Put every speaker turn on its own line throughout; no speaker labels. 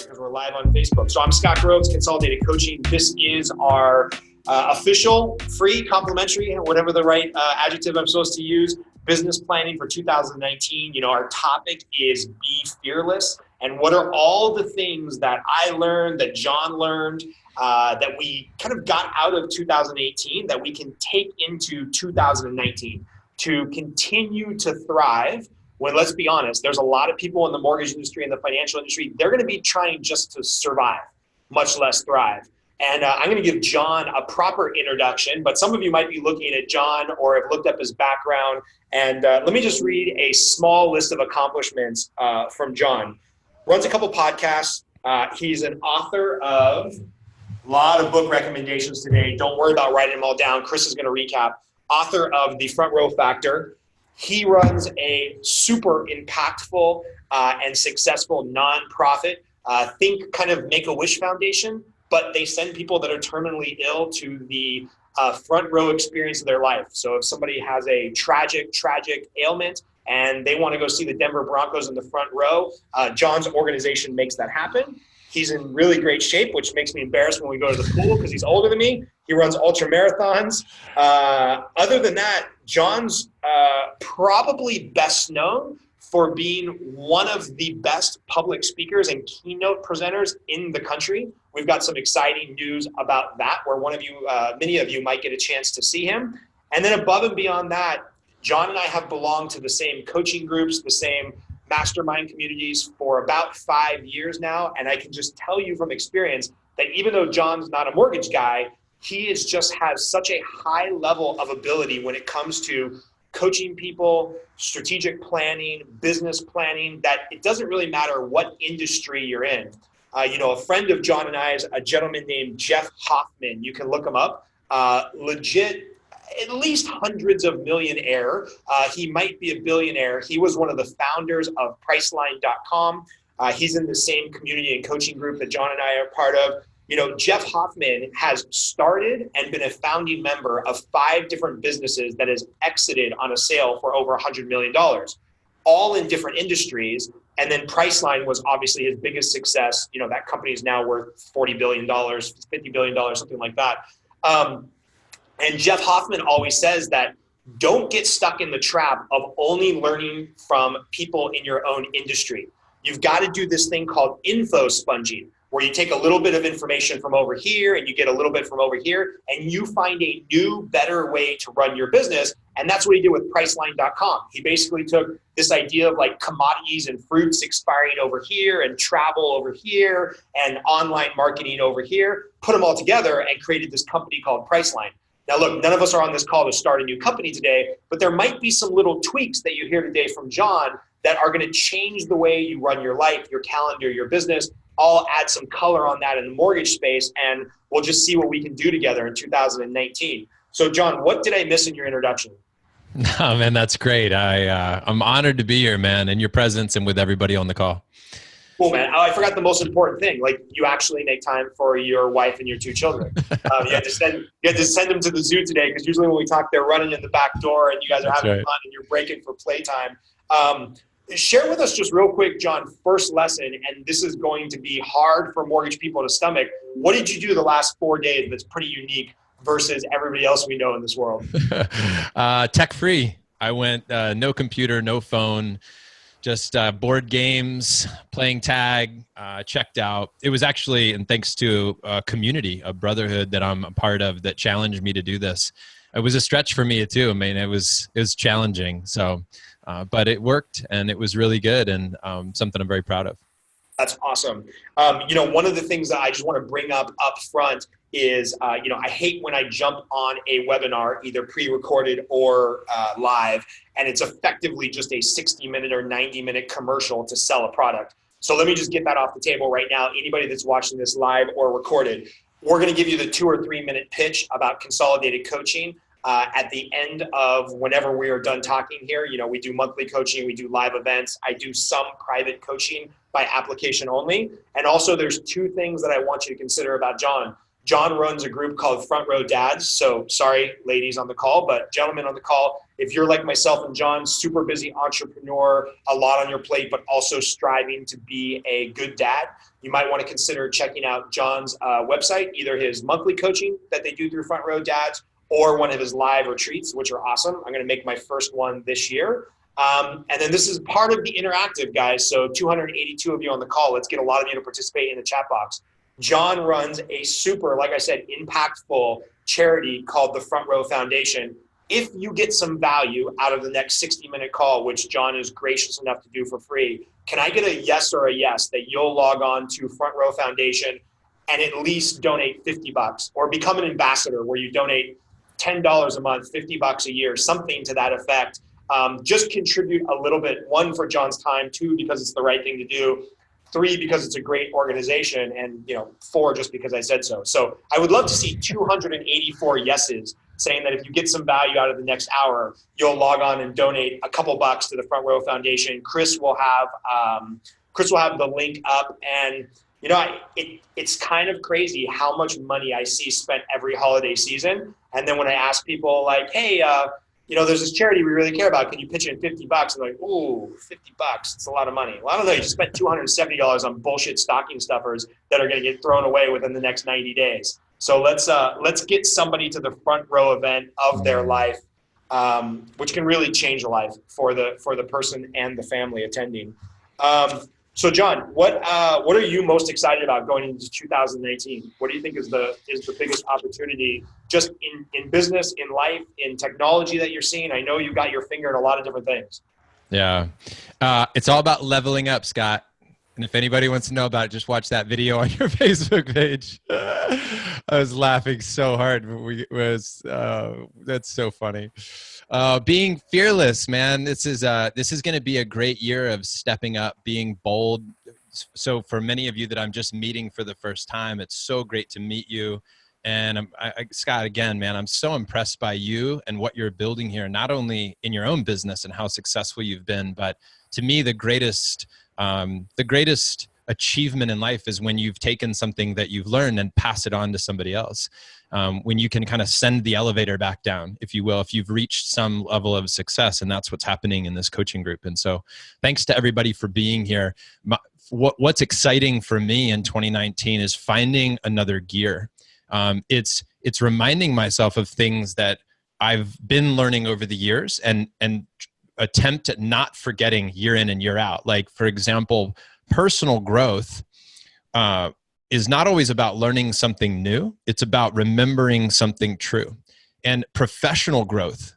because we're live on Facebook. So I'm Scott Groves, Consolidated Coaching. This is our official, free, complimentary, whatever the right adjective I'm supposed to use, business planning for 2019. Our topic is be fearless. And what are all the things that I learned, that John learned, that we kind of got out of 2018 that we can take into 2019 to continue to thrive when, let's be honest, there's a lot of people in the mortgage industry and the financial industry, they're going to be trying just to survive, much less thrive. And I'm going to give John a proper introduction, but some of you might be looking at John or have looked up his background. And let me just read a small list of accomplishments from John. Runs a couple podcasts. He's an author of a lot of book recommendations today. Don't worry about writing them all down. Chris is going to recap. Author of The Front Row Factor. He runs a super impactful and successful nonprofit. Think kind of Make-A-Wish Foundation, but they send people that are terminally ill to the front row experience of their life. So if somebody has a tragic ailment and they want to go see the Denver Broncos in the front row, John's organization makes that happen. He's in really great shape, which makes me embarrassed when we go to the pool because he's older than me. He runs ultra marathons. Other than that, John's probably best known for being one of the best public speakers and keynote presenters in the country. We've got some exciting news about that, where many of you might get a chance to see him. And then above and beyond that, John and I have belonged to the same coaching groups, the same mastermind communities for about 5 years now. And I can just tell you from experience that even though John's not a mortgage guy, he just has such a high level of ability when it comes to coaching people, strategic planning, business planning, that it doesn't really matter what industry you're in. A friend of John and I is a gentleman named Jeff Hoffman. You can look him up. Legit, at least hundreds of millionaire. He might be a billionaire. He was one of the founders of Priceline.com. He's in the same community and coaching group that John and I are part of. Jeff Hoffman has started and been a founding member of 5 different businesses that has exited on a sale for over $100 million, all in different industries. And then Priceline was obviously his biggest success. That company is now worth $40 billion, $50 billion, something like that. And Jeff Hoffman always says that don't get stuck in the trap of only learning from people in your own industry. You've got to do this thing called info sponging, where you take a little bit of information from over here and you get a little bit from over here, and you find a new, better way to run your business. And that's what he did with Priceline.com. He basically took this idea of like commodities and fruits expiring over here and travel over here and online marketing over here, put them all together and created this company called Priceline. Now, look, none of us are on this call to start a new company today, but there might be some little tweaks that you hear today from John that are going to change the way you run your life, your calendar, your business. I'll add some color on that in the mortgage space, and we'll just see what we can do together in 2019. So, John, what did I miss in your introduction?
No, man, that's great. I'm honored to be here, man, in your presence and with everybody on the call.
Cool, man. Oh, I forgot the most important thing. Like, you actually make time for your wife and your 2 children. You had to send them to the zoo today, because usually when we talk, they're running in the back door and you guys are having fun and you're breaking for playtime. Share with us just real quick, John, first lesson, and this is going to be hard for mortgage people to stomach. What did you do the last 4 days that's pretty unique versus everybody else we know in this world?
Tech free. I went no computer, no phone, just board games, playing tag, checked out. It was actually, and thanks to a community, a brotherhood that I'm a part of that challenged me to do this. It was a stretch for me too. I mean, it was challenging. So, but it worked and it was really good and something I'm very proud of.
That's awesome. One of the things that I just want to bring up front is, I hate when I jump on a webinar, either pre-recorded or live, and it's effectively just a 60-minute or 90-minute commercial to sell a product. So let me just get that off the table right now. Anybody that's watching this live or recorded, we're going to give you the 2 or 3 minute pitch about Consolidated Coaching. At the end of whenever we are done talking here. We do monthly coaching, we do live events. I do some private coaching by application only. And also there's 2 things that I want you to consider about John. John runs a group called Front Row Dads. So sorry, ladies on the call, but gentlemen on the call, if you're like myself and John, super busy entrepreneur, a lot on your plate, but also striving to be a good dad, you might want to consider checking out John's website, either his monthly coaching that they do through Front Row Dads or one of his live retreats, which are awesome. I'm going to make my first one this year. And then this is part of the interactive, guys. So 282 of you on the call. Let's get a lot of you to participate in the chat box. John runs a super, like I said, impactful charity called the Front Row Foundation. If you get some value out of the next 60-minute call, which John is gracious enough to do for free, can I get a yes or a yes that you'll log on to Front Row Foundation and at least donate $50 or become an ambassador where you donate $10 a month, $50 a year, something to that effect. Just contribute a little bit, one, for John's time, two, because it's the right thing to do, three, because it's a great organization, and four, just because I said so. So I would love to see 284 yeses saying that if you get some value out of the next hour, you'll log on and donate a couple bucks to the Front Row Foundation. Chris will have the link up, and it's kind of crazy how much money I see spent every holiday season. And then when I ask people like, hey, there's this charity we really care about, can you pitch in $50? I'm like, ooh, $50, it's a lot of money. Well, I don't know, you just spent $270 on bullshit stocking stuffers that are going to get thrown away within the next 90 days. So let's get somebody to the Front Row event of their life, which can really change a life for the person and the family attending. So John, what are you most excited about going into 2019? What do you think is the biggest opportunity just in business, in life, in technology that you're seeing? I know you've got your finger in a lot of different things.
Yeah. It's all about leveling up, Scott. And if anybody wants to know about it, just watch that video on your Facebook page. I was laughing so hard. That's so funny. Being fearless, man. This is going to be a great year of stepping up, being bold. So for many of you that I'm just meeting for the first time, it's so great to meet you. And Scott, again, man, I'm so impressed by you and what you're building here, not only in your own business and how successful you've been, but to me, the greatest achievement in life is when you've taken something that you've learned and pass it on to somebody else. When you can kind of send the elevator back down, if you will, if you've reached some level of success, and that's what's happening in this coaching group. And so thanks to everybody for being here. What's exciting for me in 2019 is finding another gear. It's reminding myself of things that I've been learning over the years and attempt at not forgetting year in and year out. Like, for example, personal growth is not always about learning something new. It's about remembering something true. And professional growth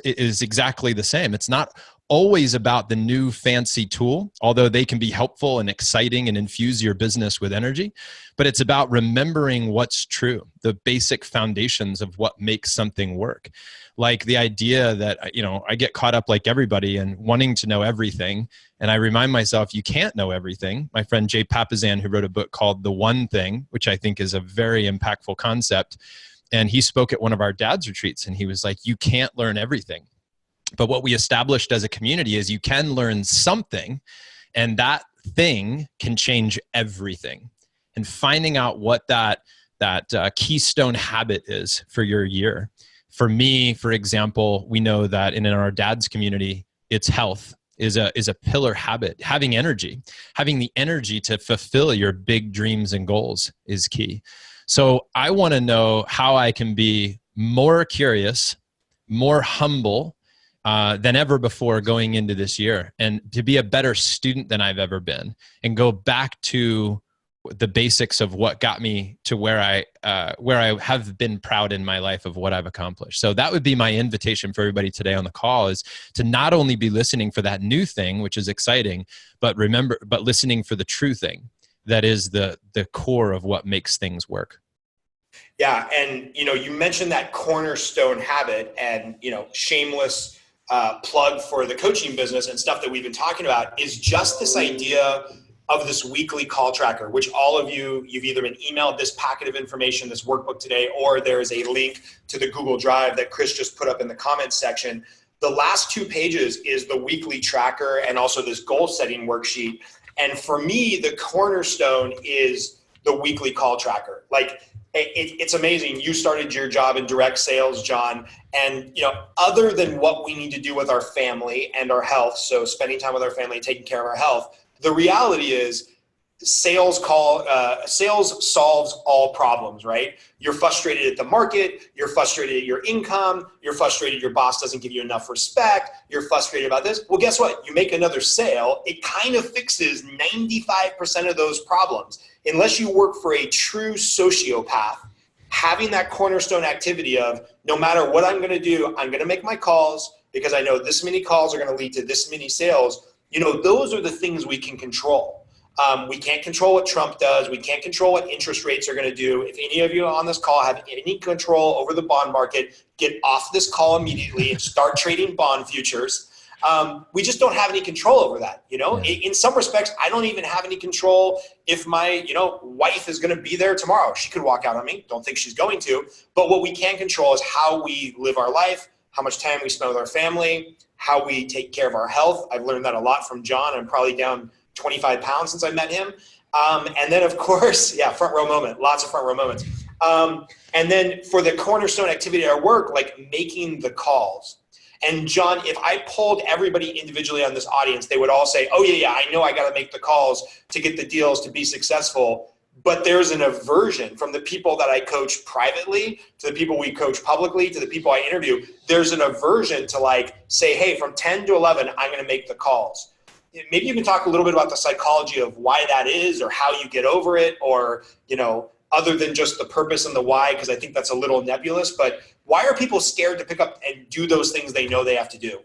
is exactly the same. It's not always about the new fancy tool, although they can be helpful and exciting and infuse your business with energy, but it's about remembering what's true, the basic foundations of what makes something work. Like the idea that, I get caught up like everybody and wanting to know everything. And I remind myself, you can't know everything. My friend Jay Papasan, who wrote a book called The One Thing, which I think is a very impactful concept. And he spoke at one of our dad's retreats, and he was like, you can't learn everything. But what we established as a community is you can learn something, and that thing can change everything. And finding out what that keystone habit is for your year. For me, for example, we know that in our dad's community, it's health is a pillar habit. Having the energy to fulfill your big dreams and goals is key. So I want to know how I can be more curious, more humble, than ever before going into this year, and to be a better student than I've ever been, and go back to the basics of what got me to where I have been proud in my life of what I've accomplished. So that would be my invitation for everybody today on the call, is to not only be listening for that new thing, which is exciting, but listening for the true thing that is the core of what makes things work.
Yeah. And, you mentioned that cornerstone habit, and, shameless plug for the coaching business and stuff that we've been talking about is just this idea of this weekly call tracker, which all of you've either been emailed this packet of information, this workbook today, or there is a link to the Google Drive that Chris just put up in the comments section. The last 2 pages is the weekly tracker and also this goal setting worksheet. And for me, the cornerstone is the weekly call tracker. Like, It's amazing. You started your job in direct sales, John, and other than what we need to do with our family and our health, so spending time with our family, taking care of our health, the reality is sales solves all problems, right? You're frustrated at the market, you're frustrated at your income, you're frustrated your boss doesn't give you enough respect, you're frustrated about this. Well, guess what? You make another sale, it kind of fixes 95% of those problems. Unless you work for a true sociopath, having that cornerstone activity of no matter what I'm going to do, I'm going to make my calls because I know this many calls are going to lead to this many sales. Those are the things we can control. We can't control what Trump does. We can't control what interest rates are going to do. If any of you on this call have any control over the bond market, get off this call immediately and start trading bond futures. We just don't have any control over that. In some respects, I don't even have any control if my, wife is going to be there tomorrow. She could walk out on me. Don't think she's going to. But what we can control is how we live our life, how much time we spend with our family, how we take care of our health. I've learned that a lot from John. I'm probably down 25 pounds since I met him. And then of course, front row moment, lots of front row moments. And then for the cornerstone activity at our work, like making the calls. And John, if I polled everybody individually on this audience, they would all say, oh yeah, I know I got to make the calls to get the deals to be successful. But there's an aversion from the people that I coach privately to the people we coach publicly to the people I interview. There's an aversion to say, hey, from 10 to 11, I'm going to make the calls. Maybe you can talk a little bit about the psychology of why that is or how you get over it or, other than just the purpose and the why, because I think that's a little nebulous, but why are people scared to pick up and do those things they know they have to do?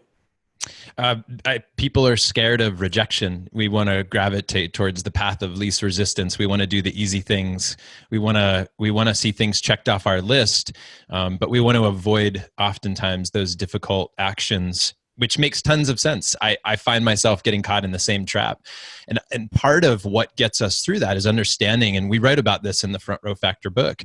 People are scared of rejection. We want to gravitate towards the path of least resistance. We want to do the easy things. We want to see things checked off our list, but we want to avoid oftentimes those difficult actions, which makes tons of sense. I find myself getting caught in the same trap. And part of what gets us through that is understanding, and we write about this in the Front Row Factor book,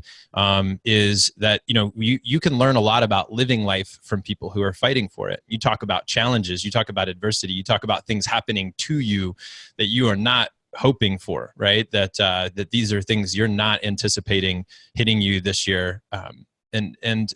is that you can learn a lot about living life from people who are fighting for it. You talk about challenges, you talk about adversity, you talk about things happening to you that you are not hoping for, right? That these are things you're not anticipating hitting you this year. And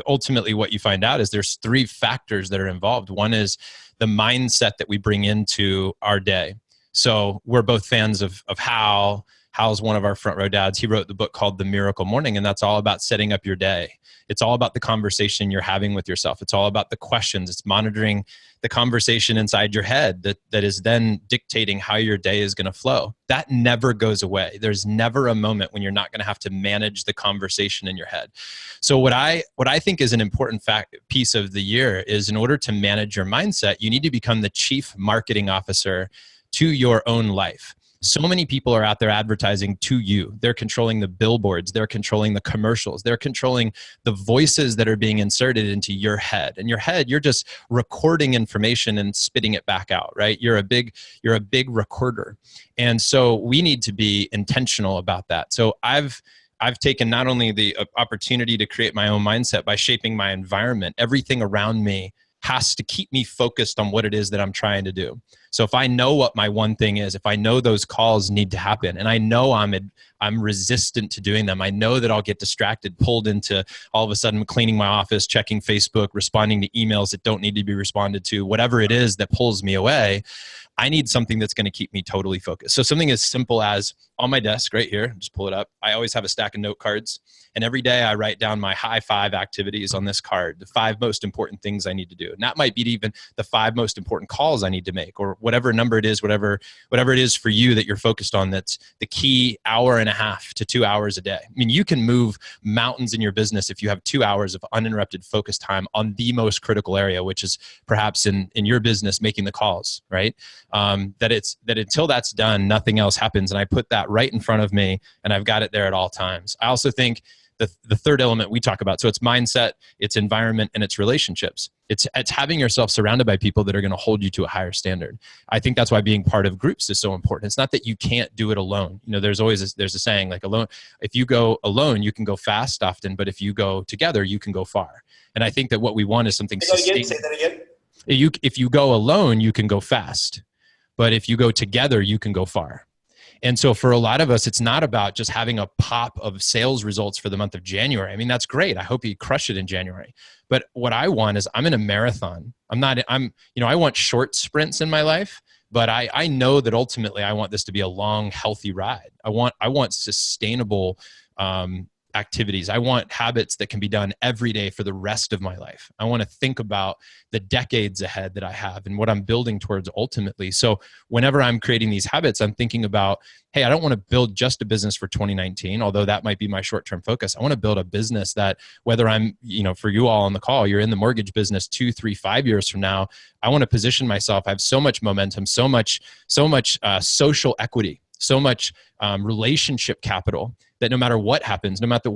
ultimately what you find out is there's three factors that are involved. One is the mindset that we bring into our day. So we're both fans of Hal. Hal's one of our front row dads. He wrote the book called The Miracle Morning, and that's all about setting up your day. It's all about the conversation you're having with yourself. It's all about the questions. It's monitoring the conversation inside your head that is then dictating how your day is going to flow. That never goes away. There's never a moment when you're not going to have to manage the conversation in your head. So what I think is an important piece of the year is, in order to manage your mindset, you need to become the chief marketing officer to your own life. So many people are out there advertising to you. They're controlling the billboards. They're controlling the commercials. They're controlling the voices that are being inserted into your head. And your head, you're just recording information and spitting it back out, right? You're a big recorder. And so we need to be intentional about that. So I've taken not only the opportunity to create my own mindset by shaping my environment, everything around me has to keep me focused on what it is that I'm trying to do. So if I know what my one thing is, if I know those calls need to happen, and I know I'm resistant to doing them, I know that I'll get distracted, pulled into all of a sudden cleaning my office, checking Facebook, responding to emails that don't need to be responded to, whatever it is that pulls me away, I need something that's going to keep me totally focused. So something as simple as on my desk right here, just pull it up. I always have a stack of note cards. And every day I write down my high 5 activities on this card, the 5 most important things I need to do. And that might be even the 5 most important calls I need to make, or whatever number it is, whatever it is for you that you're focused on. That's the key hour and a half to 2 hours a day. I mean, you can move mountains in your business if you have 2 hours of uninterrupted focus time on the most critical area, which is perhaps in your business, making the calls, right? That until that's done, nothing else happens. And I put that right in front of me, and I've got it there at all times. I also think the third element we talk about, so it's mindset, it's environment, and it's relationships. It's having yourself surrounded by people that are going to hold you to a higher standard. I think that's why being part of groups is so important. It's not that you can't do it alone. There's a saying like, alone. If you go alone, you can go fast often, but if you go together, you can go far. And I think that what we want is something sustainable. Say that again. If you go alone, you can go fast, but if you go together, you can go far. And so for a lot of us, it's not about just having a pop of sales results for the month of January. I mean, that's great. I hope you crush it in January. But what I want is I'm in a marathon. I want short sprints in my life, but I know that ultimately I want this to be a long, healthy ride. I want sustainable activities. I want habits that can be done every day for the rest of my life. I want to think about the decades ahead that I have and what I'm building towards ultimately. So whenever I'm creating these habits, I'm thinking about, hey, I don't want to build just a business for 2019, although that might be my short-term focus. I want to build a business that whether I'm, for you all on the call, you're in the mortgage business 2, 3, 5 years from now, I want to position myself. I have so much momentum, so much social equity, so much relationship capital that no matter what happens, no matter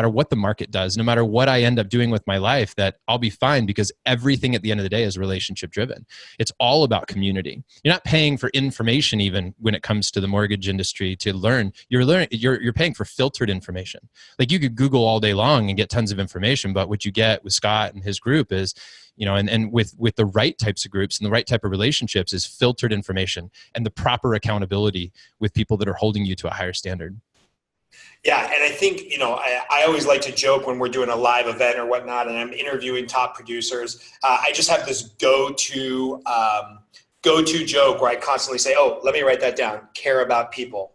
what the market does, no matter what I end up doing with my life, that I'll be fine because everything at the end of the day is relationship driven. It's all about community. You're not paying for information even when it comes to the mortgage industry to learn. You're paying for filtered information. Like you could Google all day long and get tons of information, but what you get with Scott and his group is, and with the right types of groups and the right type of relationships is filtered information and the proper accountability with people that are holding you to a higher standard.
Yeah, and I think, I always like to joke when we're doing a live event or whatnot and I'm interviewing top producers. I just have this go-to joke where I constantly say, oh, let me write that down. Care about people.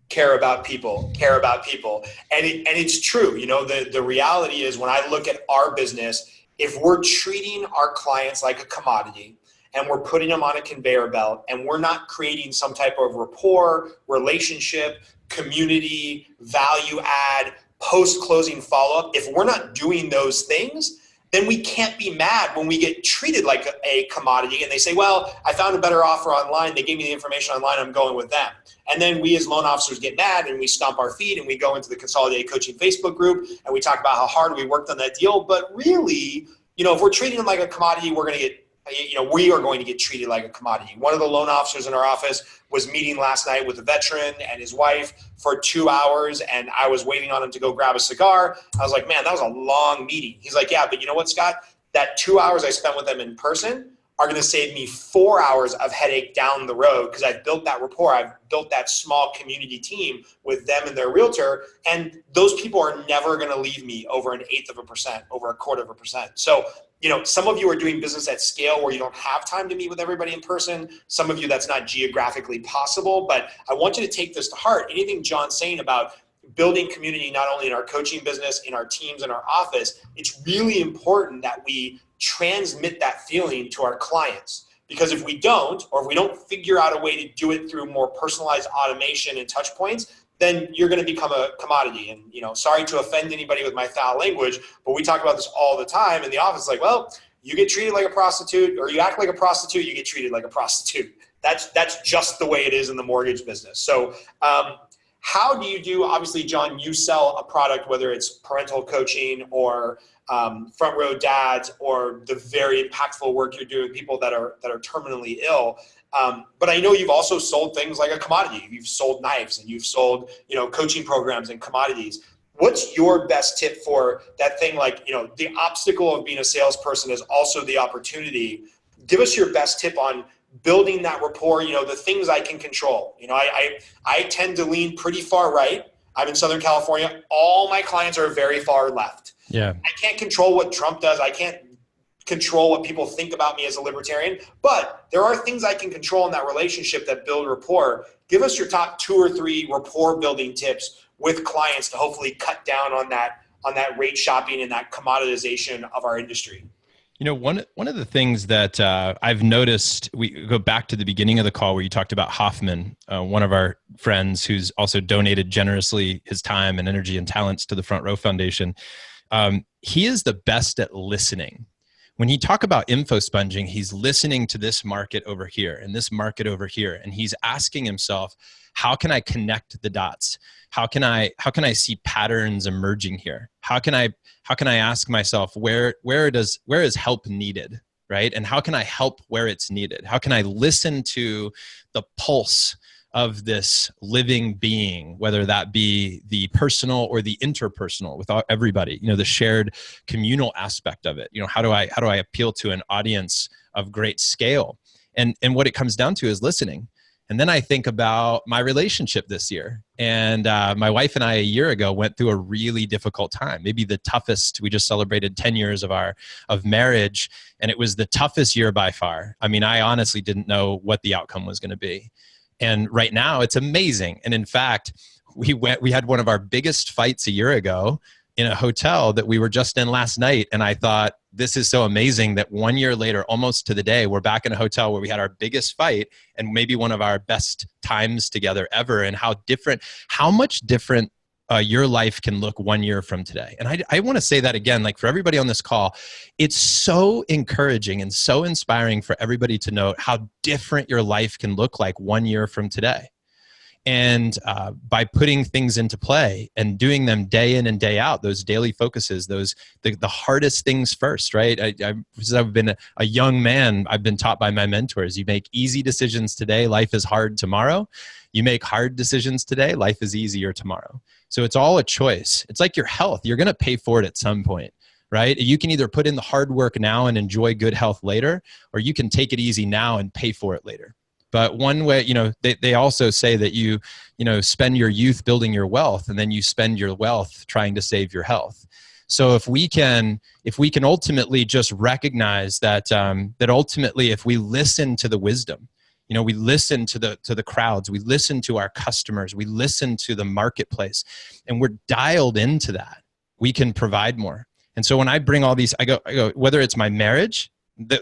Care about people. Care about people. And it's true. The reality is when I look at our business, if we're treating our clients like a commodity and we're putting them on a conveyor belt and we're not creating some type of rapport, relationship, community, value add, post-closing follow-up, if we're not doing those things, then we can't be mad when we get treated like a commodity and they say, well, I found a better offer online. They gave me the information online. I'm going with them. And then we as loan officers get mad and we stomp our feet and we go into the Consolidated Coaching Facebook group and we talk about how hard we worked on that deal. But really, if we're treating them like a commodity, we are going to get treated like a commodity. One of the loan officers in our office was meeting last night with a veteran and his wife for 2 hours, and I was waiting on him to go grab a cigar. I was like, man, that was a long meeting. He's like, yeah, but you know what, Scott? That 2 hours I spent with them in person are going to save me 4 hours of headache down the road because I've built that rapport. I've built that small community team with them and their realtor, and those people are never going to leave me over 1/8%, over 1/4%. So, some of you are doing business at scale where you don't have time to meet with everybody in person. Some of you, that's not geographically possible, but I want you to take this to heart. Anything John's saying about building community, not only in our coaching business, in our teams, in our office, it's really important that we transmit that feeling to our clients. Because if we don't, or if we don't figure out a way to do it through more personalized automation and touch points, then you're going to become a commodity. And, sorry to offend anybody with my foul language, but we talk about this all the time in the office. Like, well, you get treated like a prostitute, or you act like a prostitute, you get treated like a prostitute. That's just the way it is in the mortgage business. So how do you do, obviously, John, you sell a product, whether it's parental coaching or front row dads or the very impactful work you're doing with people that are terminally ill. But I know you've also sold things like a commodity. You've sold knives and you've sold, coaching programs and commodities. What's your best tip for that thing? Like, the obstacle of being a salesperson is also the opportunity. Give us your best tip on building that rapport, the things I can control. I tend to lean pretty far right. I'm in Southern California. All my clients are very far left.
Yeah.
I can't control what Trump does. I can't control what people think about me as a libertarian, but there are things I can control in that relationship that build rapport. Give us your top 2 or 3 rapport building tips with clients to hopefully cut down on that rate shopping and that commoditization of our industry.
One of the things that I've noticed, we go back to the beginning of the call where you talked about Hoffman, one of our friends who's also donated generously his time and energy and talents to the Front Row Foundation. He is the best at listening. When he talk about info sponging, he's listening to this market over here and this market over here. And he's asking himself, how can I connect the dots? How can I see patterns emerging here? How can I ask myself, where is help needed? Right? And how can I help where it's needed? How can I listen to the pulse of this living being, whether that be the personal or the interpersonal with everybody, the shared communal aspect of it. How do I appeal to an audience of great scale? And what it comes down to is listening. And then I think about my relationship this year. And my wife and I a year ago went through a really difficult time, maybe the toughest. We just celebrated 10 years of marriage, and it was the toughest year by far. I mean, I honestly didn't know what the outcome was going to be. And right now it's amazing. And in fact, we had one of our biggest fights a year ago in a hotel that we were just in last night. And I thought, this is so amazing that 1 year later, almost to the day, we're back in a hotel where we had our biggest fight and maybe one of our best times together ever. And how much different your life can look 1 year from today. And I want to say that again, like for everybody on this call, it's so encouraging and so inspiring for everybody to know how different your life can look like 1 year from today. And by putting things into play and doing them day in and day out, those daily focuses, the hardest things first, right? Since I've been a young man, I've been taught by my mentors, you make easy decisions today, life is hard tomorrow. You make hard decisions today, life is easier tomorrow. So it's all a choice. It's like your health. You're going to pay for it at some point, right? You can either put in the hard work now and enjoy good health later, or you can take it easy now and pay for it later. But one way, they also say that you spend your youth building your wealth, and then you spend your wealth trying to save your health. So if we can ultimately just recognize that ultimately, if we listen to the wisdom, we listen to the crowds, we listen to our customers, we listen to the marketplace, and we're dialed into that, we can provide more. And so when I bring all these, I go, whether it's my marriage,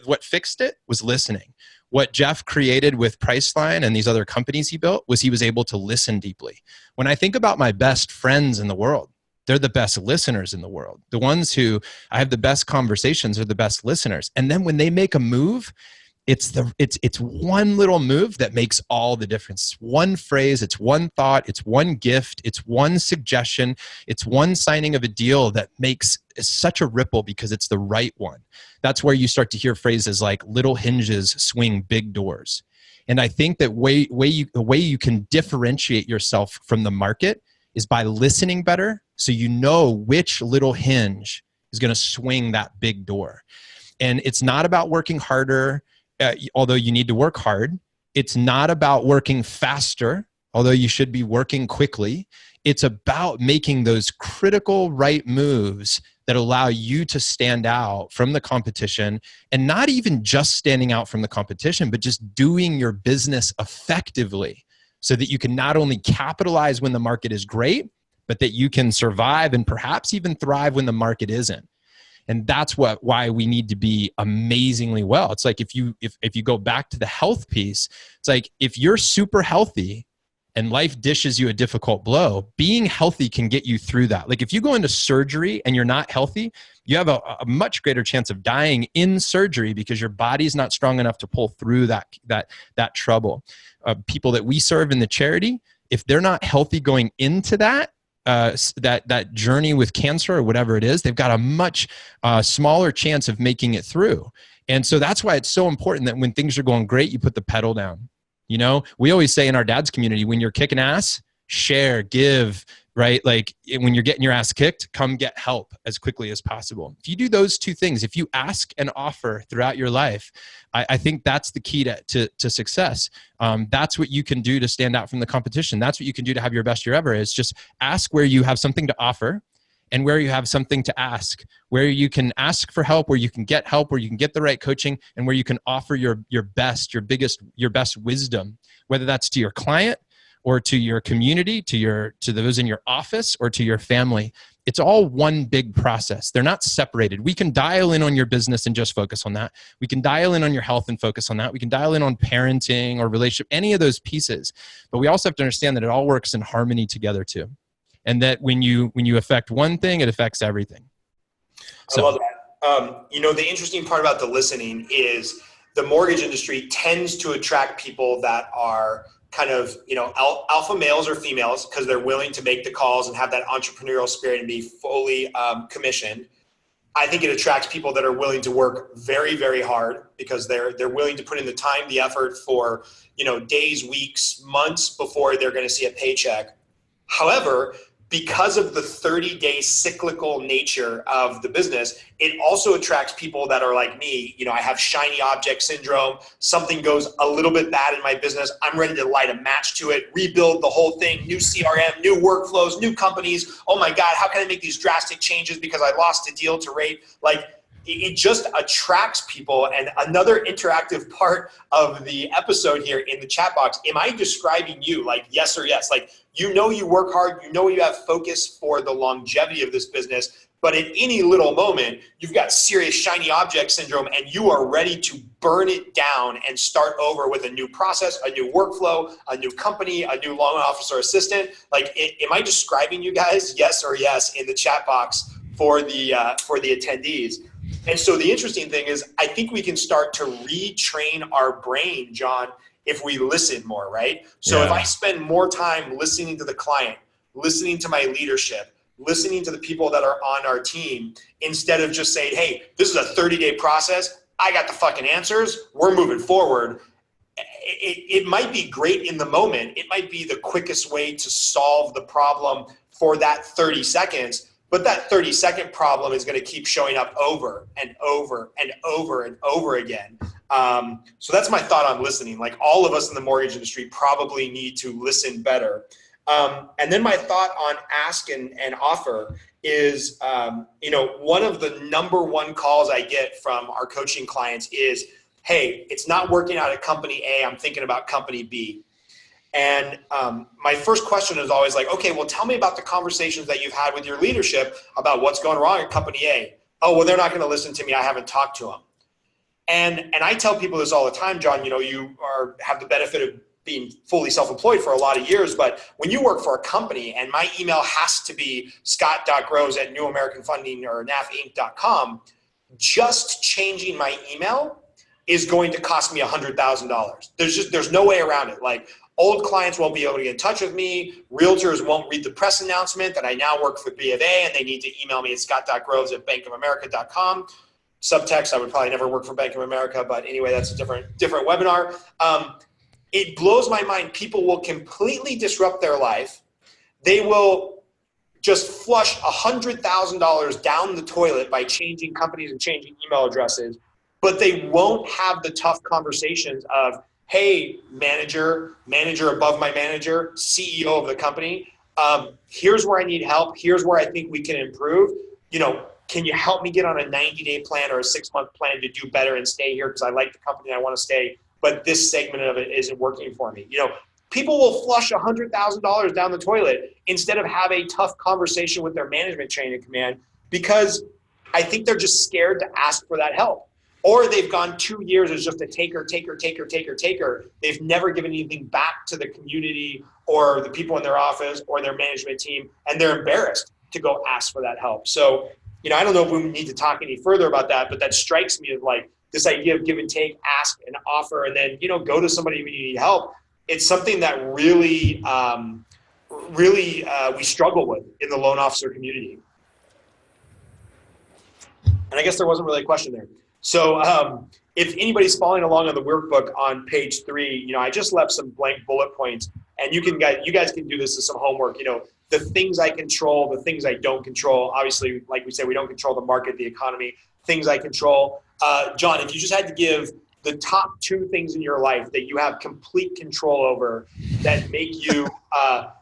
what fixed it was listening. What Jeff created with Priceline and these other companies he built was he was able to listen deeply. When I think about my best friends in the world, they're the best listeners in the world. The ones who I have the best conversations are the best listeners. And then when they make a move, it's one little move that makes all the difference. It's one phrase, it's one thought, it's one gift, it's one suggestion, it's one signing of a deal that makes such a ripple because it's the right one. That's where you start to hear phrases like little hinges swing big doors. And I think that the way you can differentiate yourself from the market is by listening better, so you know which little hinge is going to swing that big door. And it's not about working harder, although you need to work hard. It's not about working faster, although you should be working quickly. It's about making those critical right moves that allow you to stand out from the competition, and not even just standing out from the competition, but just doing your business effectively so that you can not only capitalize when the market is great, but that you can survive and perhaps even thrive when the market isn't. And that's why we need to be amazingly well. It's like if you go back to the health piece, it's like if you're super healthy and life dishes you a difficult blow, being healthy can get you through that. Like if you go into surgery and you're not healthy, you have a much greater chance of dying in surgery because your body's not strong enough to pull through that trouble. People that we serve in the charity, if they're not healthy going into that journey with cancer or whatever it is, they've got a much smaller chance of making it through. And so that's why it's so important that when things are going great, you put the pedal down. We always say in our dad's community, when you're kicking ass, share, give, right? Like when you're getting your ass kicked, come get help as quickly as possible. If you do those two things, if you ask and offer throughout your life, I think that's the key to success. That's what you can do to stand out from the competition. That's what you can do to have your best year ever, is just ask where you have something to offer and where you have something to ask, where you can ask for help, where you can get help, where you can get the right coaching, and where you can offer your best wisdom, whether that's to your client or to your community, to those in your office or to your family. It's all one big process. They're not separated. We can dial in on your business and just focus on that. We can dial in on your health and focus on that. We can dial in on parenting or relationship, any of those pieces. But we also have to understand that it all works in harmony together too. And that when you affect one thing, it affects everything.
So. I love that. The interesting part about the listening is the mortgage industry tends to attract people that are kind of, alpha males or females, because they're willing to make the calls and have that entrepreneurial spirit and be fully commissioned. I think it attracts people that are willing to work very, very hard because they're willing to put in the time, the effort for, days, weeks, months before they're going to see a paycheck. However, because of the 30-day cyclical nature of the business, it also attracts people that are like me. I have shiny object syndrome. Something goes a little bit bad in my business. I'm ready to light a match to it, rebuild the whole thing, new CRM, new workflows, new companies. Oh my God, how can I make these drastic changes because I lost a deal to rate? It just attracts people. And another interactive part of the episode here in the chat box, am I describing you like yes or yes? You work hard, you have focus for the longevity of this business, but at any little moment, you've got serious shiny object syndrome and you are ready to burn it down and start over with a new process, a new workflow, a new company, a new loan officer assistant. Am I describing you guys yes or yes in the chat box for the attendees? And so the interesting thing is, I think we can start to retrain our brain, John, if we listen more, right? So if I spend more time listening to the client, listening to my leadership, listening to the people that are on our team, instead of just saying, hey, this is a 30-day process, I got the fucking answers, we're moving forward. It might be great in the moment. It might be the quickest way to solve the problem for that 30 seconds. But that 30-second problem is going to keep showing up over and over and over and over again. So that's my thought on listening. All of us in the mortgage industry probably need to listen better. And then my thought on ask and offer is, one of the number one calls I get from our coaching clients is, hey, it's not working out at company A, I'm thinking about company B. And my first question is always okay, well, tell me about the conversations that you've had with your leadership about what's going wrong at company A. Oh, well, they're not going to listen to me. I haven't talked to them. And I tell people this all the time, John, you have the benefit of being fully self-employed for a lot of years, but when you work for a company and my email has to be scott.groves@newamericanfunding or nafinc.com, just changing my email is going to cost me $100,000. There's no way around it. Old clients won't be able to get in touch with me. Realtors won't read the press announcement that I now work for B of A and they need to email me at scott.groves@bankofamerica.com. Subtext, I would probably never work for Bank of America, but anyway, that's a different webinar. It blows my mind. People will completely disrupt their life. They will just flush $100,000 down the toilet by changing companies and changing email addresses, but they won't have the tough conversations of, hey, manager above my manager, CEO of the company, here's where I need help. Here's where I think we can improve. Can you help me get on a 90-day plan or a 6-month plan to do better and stay here because I like the company and I want to stay, but this segment of it isn't working for me. People will flush $100,000 down the toilet instead of have a tough conversation with their management chain of command because I think they're just scared to ask for that help. Or they've gone 2 years as just a taker. They've never given anything back to the community or the people in their office or their management team, and they're embarrassed to go ask for that help. So, I don't know if we need to talk any further about that, but that strikes me as this idea of give and take, ask and offer, and then, go to somebody when you need help. It's something that really we struggle with in the loan officer community. And I guess there wasn't really a question there. So if anybody's following along on the workbook on page 3, I just left some blank bullet points, and you guys can do this as some homework. The things I control, the things I don't control. Obviously, like we said, we don't control the market, the economy. Things I control. John, if you just had to give the top 2 things in your life that you have complete control over that make you a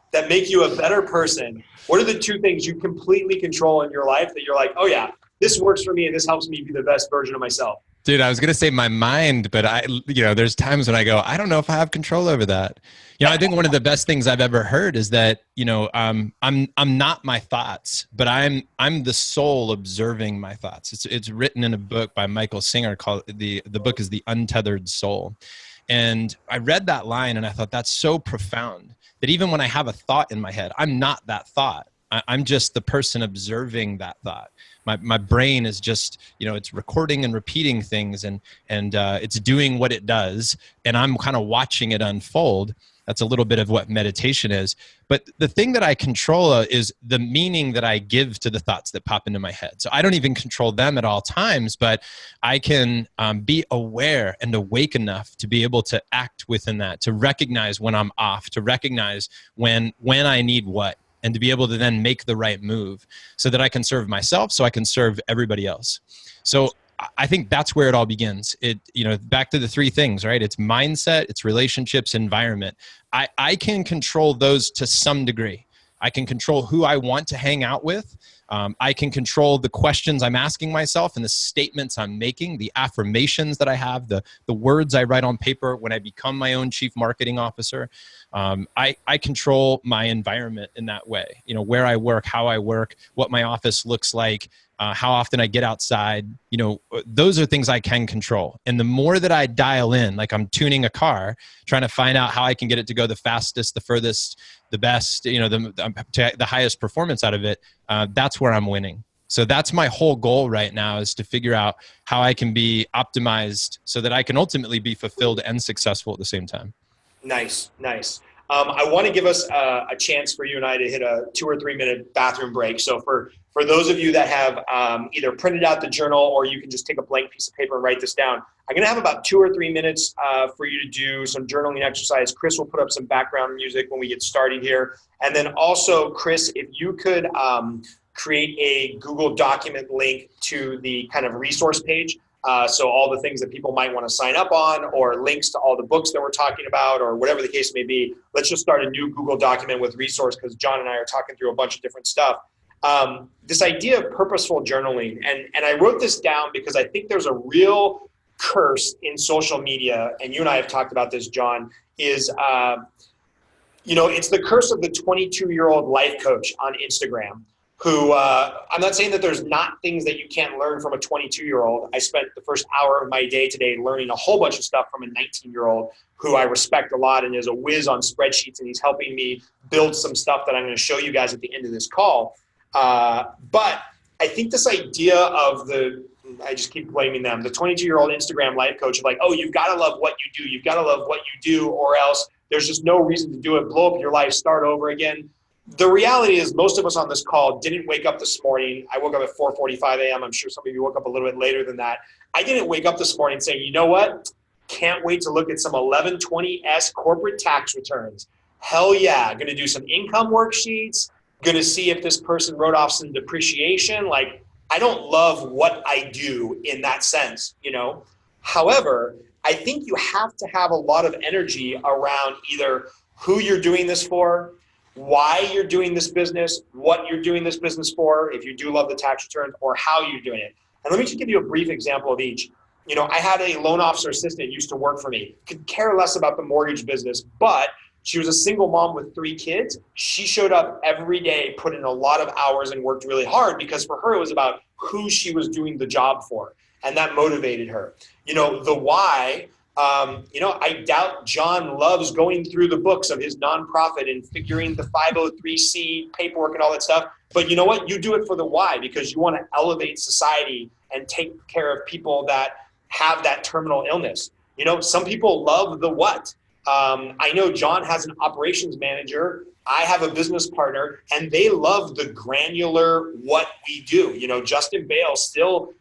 better person, what are the 2 things you completely control in your life that you're like, oh yeah, this works for me and this helps me be the best version of myself?
Dude, I was going to say my mind, but there's times when I go, I don't know if I have control over that. I think one of the best things I've ever heard is that, I'm not my thoughts, but I'm the soul observing my thoughts. It's written in a book by Michael Singer called the book is The Untethered Soul. And I read that line and I thought that's so profound that even when I have a thought in my head, I'm not that thought. I'm just the person observing that thought. My brain is just, it's recording and repeating things and it's doing what it does. And I'm kind of watching it unfold. That's a little bit of what meditation is. But the thing that I control is the meaning that I give to the thoughts that pop into my head. So I don't even control them at all times, but I can be aware and awake enough to be able to act within that, to recognize when I'm off, to recognize when I need what. and to be able to then make the right move so that I can serve myself, so I can serve everybody else. So I think that's where it all begins. Back to the three things, right? It's mindset, it's relationships, environment. I can control those to some degree. I can control who I want to hang out with. I can control the questions I'm asking myself and the statements I'm making, the affirmations that I have, the words I write on paper when I become my own chief marketing officer. I control my environment in that way. Where I work, how I work, what my office looks like, how often I get outside. Those are things I can control. And the more that I dial in, like I'm tuning a car, trying to find out how I can get it to go the fastest, the furthest, the best, the highest performance out of it, that's where I'm winning. So that's my whole goal right now, is to figure out how I can be optimized so that I can ultimately be fulfilled and successful at the same time.
Nice. I want to give us a chance for you and I to hit a 2 or 3 minute bathroom break. So for those of you that have either printed out the journal, or you can just take a blank piece of paper and write this down, I'm going to have about 2 or 3 minutes for you to do some journaling exercise. Chris will put up some background music when we get started here. And then also, Chris, if you could create a Google document link to the kind of resource page. So all the things that people might want to sign up on, or links to all the books that we're talking about, or whatever the case may be. Let's just start a new Google document with resource, because John and I are talking through a bunch of different stuff. This idea of purposeful journaling, and I wrote this down because I think there's a real curse in social media, and you and I have talked about this, John, is, it's the curse of the 22-year-old life coach on Instagram, who I'm not saying that there's not things that you can't learn from a 22-year-old. I spent the first hour of my day today learning a whole bunch of stuff from a 19-year-old who I respect a lot and is a whiz on spreadsheets, and he's helping me build some stuff that I'm going to show you guys at the end of this call. But I think this idea of I just keep blaming them, the 22-year-old Instagram life coach of like, oh, you've got to love what you do. You've got to love what you do, or else there's just no reason to do it. Blow up your life, start over again. The reality is most of us on this call didn't wake up this morning. I woke up at 4:45 a.m. I'm sure some of you woke up a little bit later than that. I didn't wake up this morning saying, you know what? Can't wait to look at some 1120S corporate tax returns. Hell yeah. Going to do some income worksheets. Going to see if this person wrote off some depreciation. Like, I don't love what I do in that sense, However, I think you have to have a lot of energy around either who you're doing this for, why you're doing this business, what you're doing this business for, if you do love the tax returns, or how you're doing it. And let me just give you a brief example of each. I had a loan officer assistant used to work for me, could care less about the mortgage business, but she was a single mom with 3 kids. She showed up every day, put in a lot of hours, and worked really hard, because for her, it was about who she was doing the job for. And that motivated her. The why, I doubt John loves going through the books of his nonprofit and figuring the 503c paperwork and all that stuff. But you know what? You do it for the why, because you want to elevate society and take care of people that have that terminal illness. Some people love the what. I know John has an operations manager. I have a business partner, and they love the granular what we do. Justin Bale still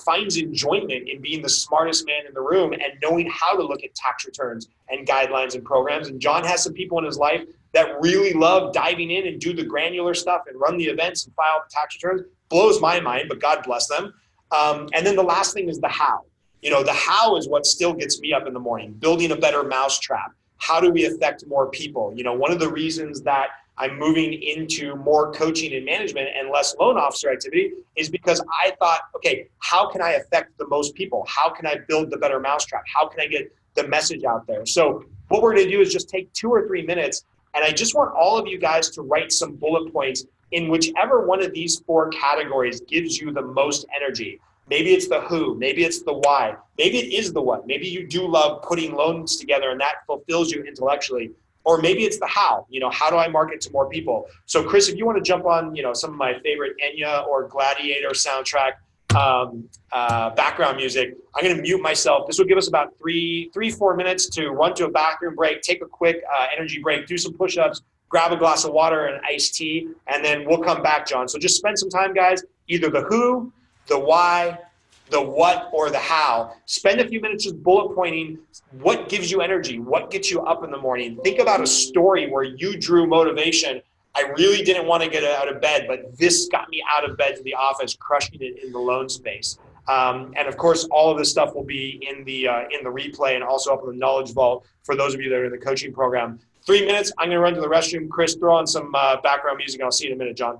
finds enjoyment in being the smartest man in the room and knowing how to look at tax returns and guidelines and programs. And John has some people in his life that really love diving in and do the granular stuff and run the events and file the tax returns. Blows my mind, but God bless them. And then the last thing is the how. The how is what still gets me up in the morning. Building a better mousetrap. How do we affect more people? One of the reasons that I'm moving into more coaching and management and less loan officer activity is because I thought, okay, how can I affect the most people? How can I build the better mousetrap? How can I get the message out there? So what we're going to do is just take 2 or 3 minutes, and I just want all of you guys to write some bullet points in whichever one of these 4 categories gives you the most energy. Maybe it's the who, maybe it's the why, maybe it is the what. Maybe you do love putting loans together and that fulfills you intellectually. Or maybe it's the how, how do I market to more people? So Chris, if you want to jump on, some of my favorite Enya or Gladiator soundtrack background music, I'm going to mute myself. This will give us about 4 minutes to run to a bathroom break, take a quick energy break, do some push-ups, grab a glass of water and iced tea, and then we'll come back, John. So just spend some time, guys, either the who, the why, the what, or the how. Spend a few minutes just bullet pointing what gives you energy, what gets you up in the morning. Think about a story where you drew motivation. I really didn't want to get out of bed, but this got me out of bed to the office, crushing it in the loan space. And of course, all of this stuff will be in the replay and also up in the Knowledge Vault for those of you that are in the coaching program. 3 minutes. I'm going to run to the restroom. Chris, throw on some background music. I'll see you in a minute, John.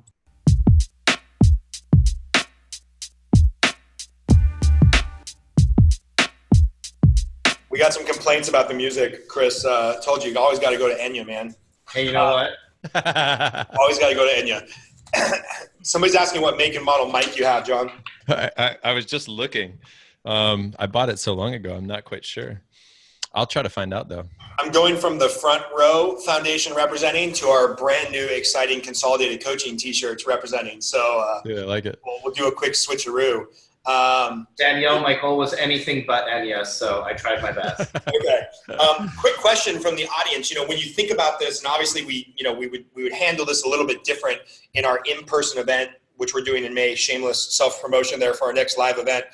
We got some complaints about the music. Chris told you always got to go to Enya, man.
Hey, you know what?
Always got to go to Enya. Somebody's asking what make and model mic you have, John.
I was just looking. I bought it so long ago. I'm not quite sure. I'll try to find out though.
I'm going from the Front Row Foundation representing to our brand new, exciting consolidated coaching t-shirts representing. So
yeah, I like it.
We'll do a quick switcheroo.
Danielle, my goal was anything but Enya, so I tried my best.
Okay. Quick question from the audience. When you think about this, and obviously we would handle this a little bit different in our in-person event, which we're doing in May. Shameless self-promotion there for our next live event.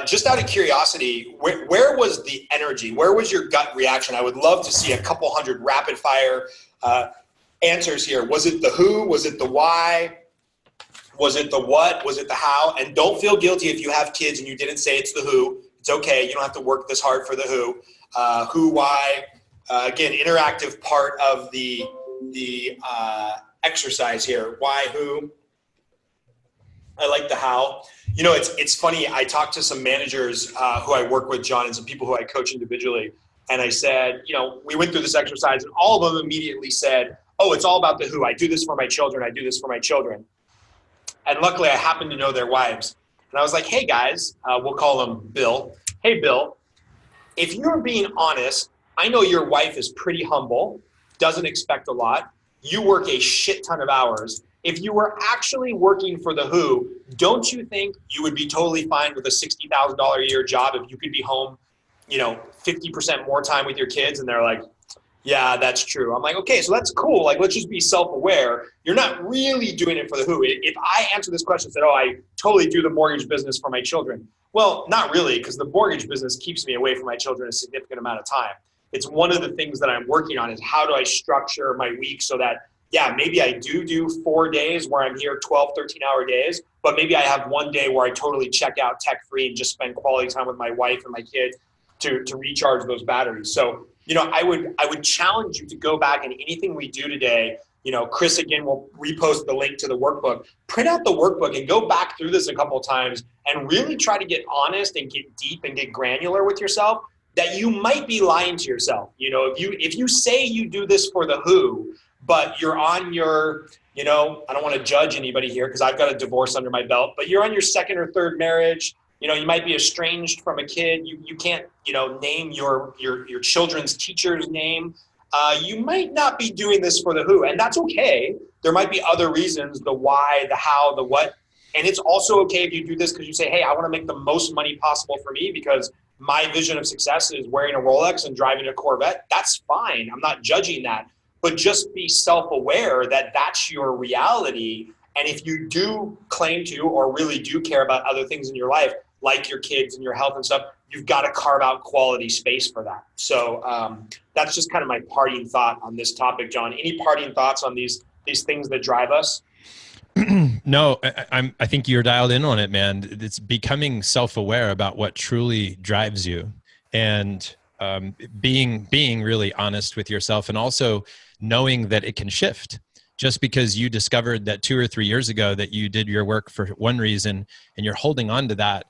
Just out of curiosity, where was the energy? Where was your gut reaction? I would love to see a couple hundred rapid-fire answers here. Was it the who? Was it the why? Was it the what? Was it the how? And don't feel guilty if you have kids and you didn't say it's the who. It's okay. You don't have to work this hard for the who. Who, why? Again, interactive part of the exercise here. Why, who? I like the how. It's funny. I talked to some managers who I work with, John, and some people who I coach individually. And I said, we went through this exercise and all of them immediately said, oh, it's all about the who. I do this for my children. I do this for my children. And luckily I happen to know their wives. And I was like, hey guys, we'll call him Bill. Hey Bill, if you're being honest, I know your wife is pretty humble, doesn't expect a lot. You work a shit ton of hours. If you were actually working for the who, don't you think you would be totally fine with a $60,000 a year job if you could be home, 50% more time with your kids? And they're like, yeah, that's true. I'm like, okay, so that's cool. Like, let's just be self-aware. You're not really doing it for the who. If I answer this question and said, oh, I totally do the mortgage business for my children. Well, not really, because the mortgage business keeps me away from my children a significant amount of time. It's one of the things that I'm working on is how do I structure my week so that, yeah, maybe I do 4 days where I'm here 12, 13-hour days, but maybe I have one day where I totally check out tech-free and just spend quality time with my wife and my kid to recharge those batteries. So, I would challenge you to go back and anything we do today, Chris, again, will repost the link to the workbook. Print out the workbook and go back through this a couple of times and really try to get honest and get deep and get granular with yourself that you might be lying to yourself. If you say you do this for the who, but you're on your, I don't want to judge anybody here because I've got a divorce under my belt, but you're on your second or third marriage. You might be estranged from a kid. You can't, name your children's teacher's name. You might not be doing this for the who, and that's okay. There might be other reasons, the why, the how, the what. And it's also okay if you do this because you say, hey, I want to make the most money possible for me because my vision of success is wearing a Rolex and driving a Corvette. That's fine. I'm not judging that. But just be self-aware that that's your reality. And if you do claim to or really do care about other things in your life, like your kids and your health and stuff, you've got to carve out quality space for that. So that's just kind of my parting thought on this topic, John. Any parting thoughts on these things that drive us?
No, I think you're dialed in on it, man. It's becoming self-aware about what truly drives you and being really honest with yourself and also knowing that it can shift. Just because you discovered that 2 or 3 years ago that you did your work for one reason and you're holding on to that,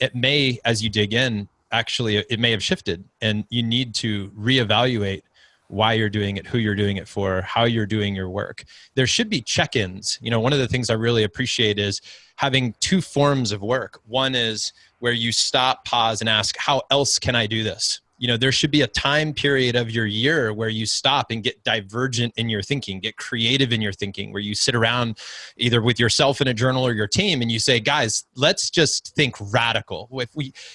it may, as you dig in, actually, it may have shifted and you need to reevaluate why you're doing it, who you're doing it for, how you're doing your work. There should be check-ins. One of the things I really appreciate is having 2 forms of work. One is where you stop, pause, and ask, how else can I do this? There should be a time period of your year where you stop and get divergent in your thinking, get creative in your thinking, where you sit around either with yourself in a journal or your team and you say, guys, let's just think radical.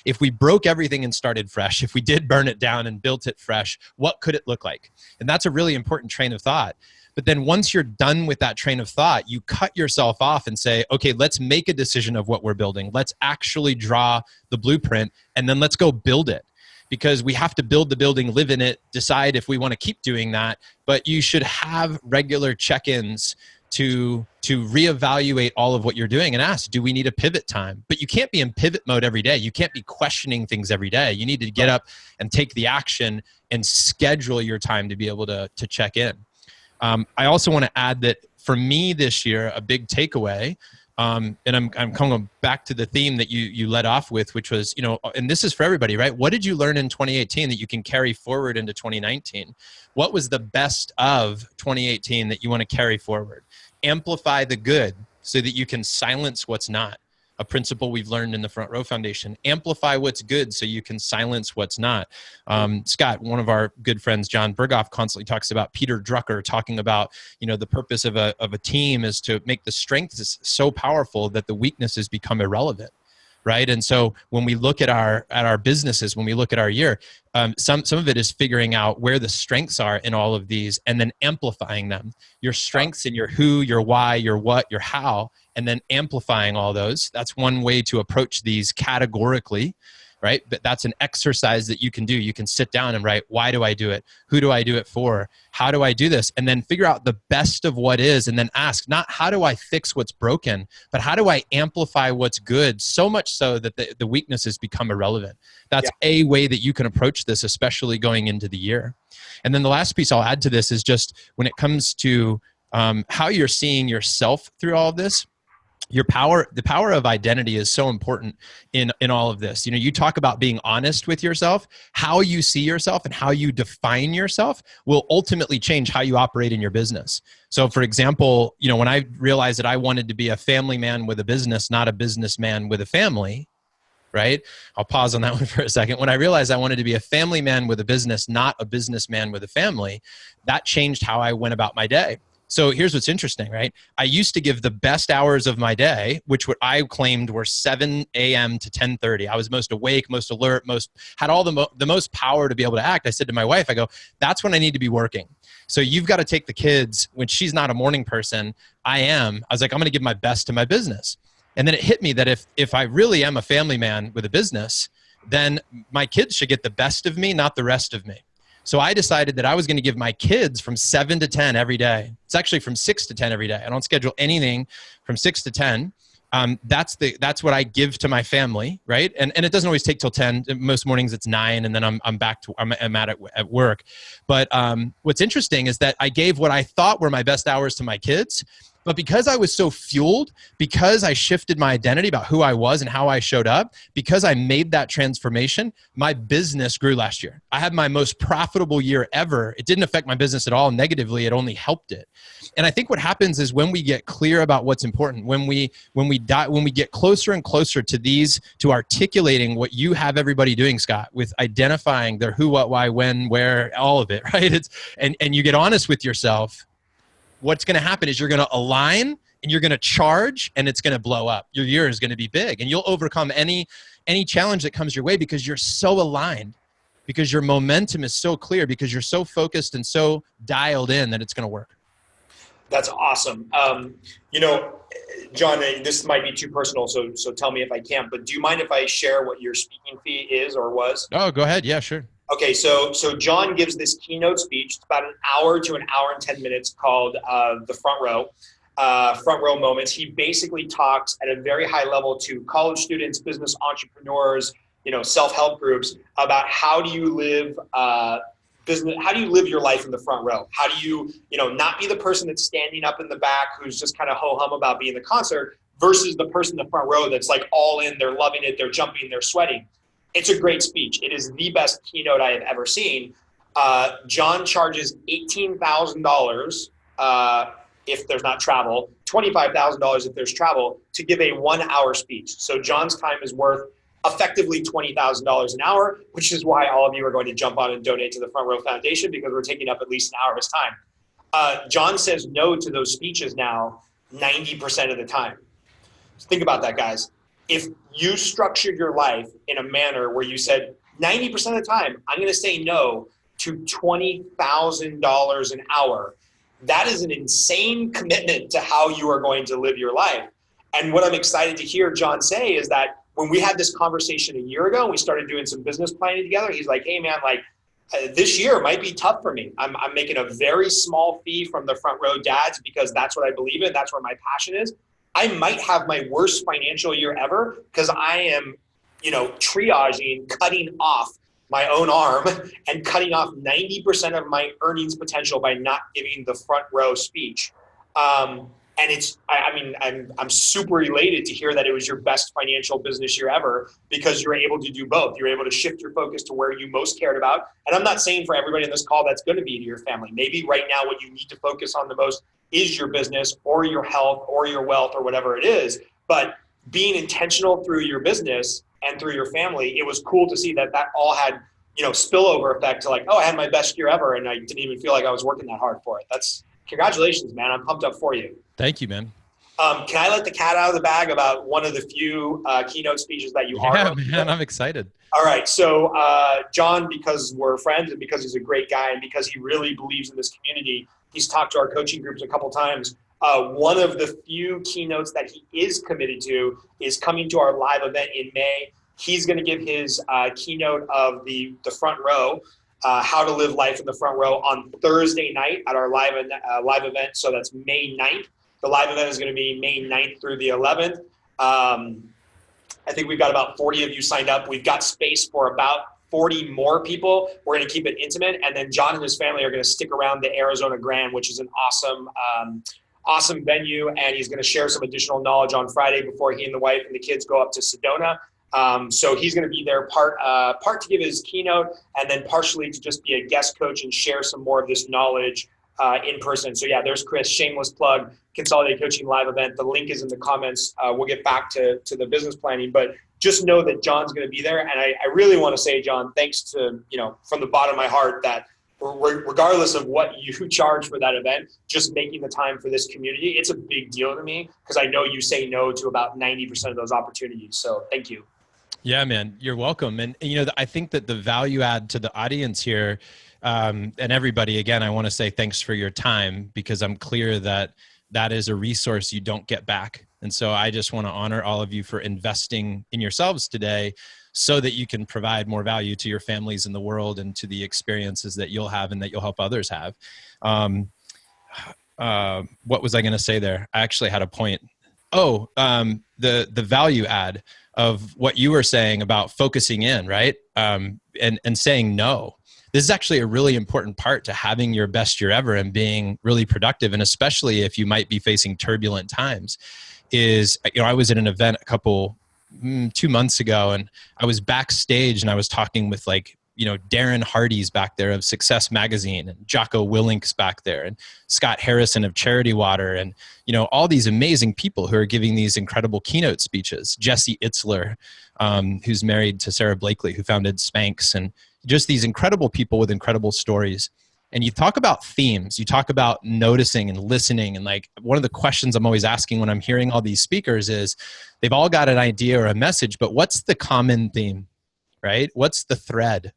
If we broke everything and started fresh, if we did burn it down and built it fresh, what could it look like? And that's a really important train of thought. But then once you're done with that train of thought, you cut yourself off and say, okay, let's make a decision of what we're building. Let's actually draw the blueprint and then let's go build it. because we have to build the building, live in it, decide if we want to keep doing that. But you should have regular check-ins to reevaluate all of what you're doing and ask, do we need a pivot time? But you can't be in pivot mode every day. You can't be questioning things every day. You need to get up and take the action and schedule your time to be able to check in. I also want to add that for me this year, a big takeaway, and I'm coming back to the theme that you led off with, which was, and this is for everybody, right? What did you learn in 2018 that you can carry forward into 2019? What was the best of 2018 that you want to carry forward? Amplify the good so that you can silence what's not. A principle we've learned in the Front Row Foundation. Amplify what's good so you can silence what's not. Scott, one of our good friends, John Berghoff, constantly talks about Peter Drucker talking about, the purpose of a team is to make the strengths so powerful that the weaknesses become irrelevant. Right. And so when we look at our businesses, when we look at our year, some of it is figuring out where the strengths are in all of these and then amplifying them. Your strengths in your who, your why, your what, your how, and then amplifying all those. That's one way to approach these categorically. Right? But that's an exercise that you can do. You can sit down and write, why do I do it? Who do I do it for? How do I do this? And then figure out the best of what is, and then ask, not how do I fix what's broken, but how do I amplify what's good, so much so that the weaknesses become irrelevant. That's a way that you can approach this, especially going into the year. And then the last piece I'll add to this is just when it comes to how you're seeing yourself through all of this. The power of identity is so important in all of this. You talk about being honest with yourself. How you see yourself and how you define yourself will ultimately change how you operate in your business. So for example, when I realized that I wanted to be a family man with a business, not a businessman with a family, right? I'll pause on that one for a second. When I realized I wanted to be a family man with a business, not a businessman with a family, that changed how I went about my day. So here's what's interesting, right? I used to give the best hours of my day, which what I claimed were 7 a.m. to 10:30. I was most awake, most alert, had all the most power to be able to act. I said to my wife, I go, that's when I need to be working. So you've got to take the kids, when she's not a morning person, I am. I was like, I'm going to give my best to my business. And then it hit me that if I really am a family man with a business, then my kids should get the best of me, not the rest of me. So I decided that I was going to give my kids from 7 to 10 every day. It's actually from 6 to 10 every day. I don't schedule anything from 6 to 10. That's what I give to my family, right? And it doesn't always take till 10. Most mornings it's 9, and then I'm at work. But what's interesting is that I gave what I thought were my best hours to my kids. But because I was so fueled, because I shifted my identity about who I was and how I showed up, because I made that transformation, my business grew last year. I had my most profitable year ever. It didn't affect my business at all negatively. It only helped it. And I think what happens is when we get clear about what's important, when we get closer and closer to articulating what you have everybody doing, Scott, with identifying their who, what, why, when, where, all of it, right? And you get honest with yourself. What's going to happen is you're going to align and you're going to charge, and it's going to blow up. Your year is going to be big, and you'll overcome any challenge that comes your way because you're so aligned, because your momentum is so clear, because you're so focused and so dialed in that it's going to work.
That's awesome. John, this might be too personal, so tell me if I can, but do you mind if I share what your speaking fee is or was?
Oh, go ahead. Yeah, sure.
Okay, so John gives this keynote speech. It's about an hour to an hour and 10 minutes called the Front Row Moments. He basically talks at a very high level to college students, business entrepreneurs, self-help groups about how do you live how do you live your life in the front row? How do you, not be the person that's standing up in the back who's just kind of ho-hum about being the concert versus the person in the front row that's like all in, they're loving it, they're jumping, they're sweating. It's a great speech. It is the best keynote I have ever seen. John charges $18,000 if there's not travel, $25,000 if there's travel, to give a 1-hour speech. So John's time is worth effectively $20,000 an hour, which is why all of you are going to jump on and donate to the Front Row Foundation, because we're taking up at least an hour of his time. John says no to those speeches now 90% of the time. So think about that, guys. If you structured your life in a manner where you said 90% of the time, I'm going to say no to $20,000 an hour, that is an insane commitment to how you are going to live your life. And what I'm excited to hear John say is that when we had this conversation a year ago and we started doing some business planning together, he's like, hey man, like this year might be tough for me. I'm making a very small fee from the front row dads because that's what I believe in. That's where my passion is. I might have my worst financial year ever because I am, triaging, cutting off my own arm and cutting off 90% of my earnings potential by not giving the front row speech. And I'm super elated to hear that it was your best financial business year ever because you're able to do both. You're able to shift your focus to where you most cared about. And I'm not saying for everybody in this call that's going to be to your family. Maybe right now what you need to focus on the most is your business or your health or your wealth or whatever it is. But being intentional through your business and through your family, it was cool to see that all had, spillover effect to like, oh, I had my best year ever and I didn't even feel like I was working that hard for it. Congratulations, man. I'm pumped up for you.
Thank you, man.
Can I let the cat out of the bag about one of the few keynote speeches that you are?
Yeah, man, I'm excited.
All right. So John, because we're friends and because he's a great guy and because he really believes in this community, he's talked to our coaching groups a couple times. One of the few keynotes that he is committed to is coming to our live event in May. He's going to give his keynote of the front row, how to live life in the front row on Thursday night at our live event. So that's May 9th. The live event is going to be May 9th through the 11th. I think we've got about 40 of you signed up. We've got space for about 40 more people. We're going to keep it intimate. And then John and his family are going to stick around the Arizona Grand, which is an awesome venue. And he's going to share some additional knowledge on Friday before he and the wife and the kids go up to Sedona. So he's going to be there part to give his keynote and then partially to just be a guest coach and share some more of this knowledge in person. So yeah, there's Chris, shameless plug, Consolidated Coaching Live event. The link is in the comments. We'll get back to the business planning, but just know that John's going to be there. And I really want to say, John, thanks to, from the bottom of my heart that regardless of what you charge for that event, just making the time for this community, it's a big deal to me because I know you say no to about 90% of those opportunities. So thank you.
Yeah, man, you're welcome. And I think that the value add to the audience here, and everybody, again, I want to say thanks for your time because I'm clear that is a resource you don't get back. And so I just want to honor all of you for investing in yourselves today so that you can provide more value to your families in the world and to the experiences that you'll have and that you'll help others have. What was I going to say there? I actually had a point. The value add of what you were saying about focusing in, right? And saying no. This is actually a really important part to having your best year ever and being really productive. And especially if you might be facing turbulent times is, I was at an event 2 months ago and I was backstage and I was talking with Darren Hardy's back there of Success Magazine and Jocko Willink's back there and Scott Harrison of Charity Water and, all these amazing people who are giving these incredible keynote speeches. Jesse Itzler, who's married to Sarah Blakely, who founded Spanx, and just these incredible people with incredible stories. And you talk about themes, you talk about noticing and listening. And one of the questions I'm always asking when I'm hearing all these speakers is they've all got an idea or a message, but what's the common theme? Right? What's the thread?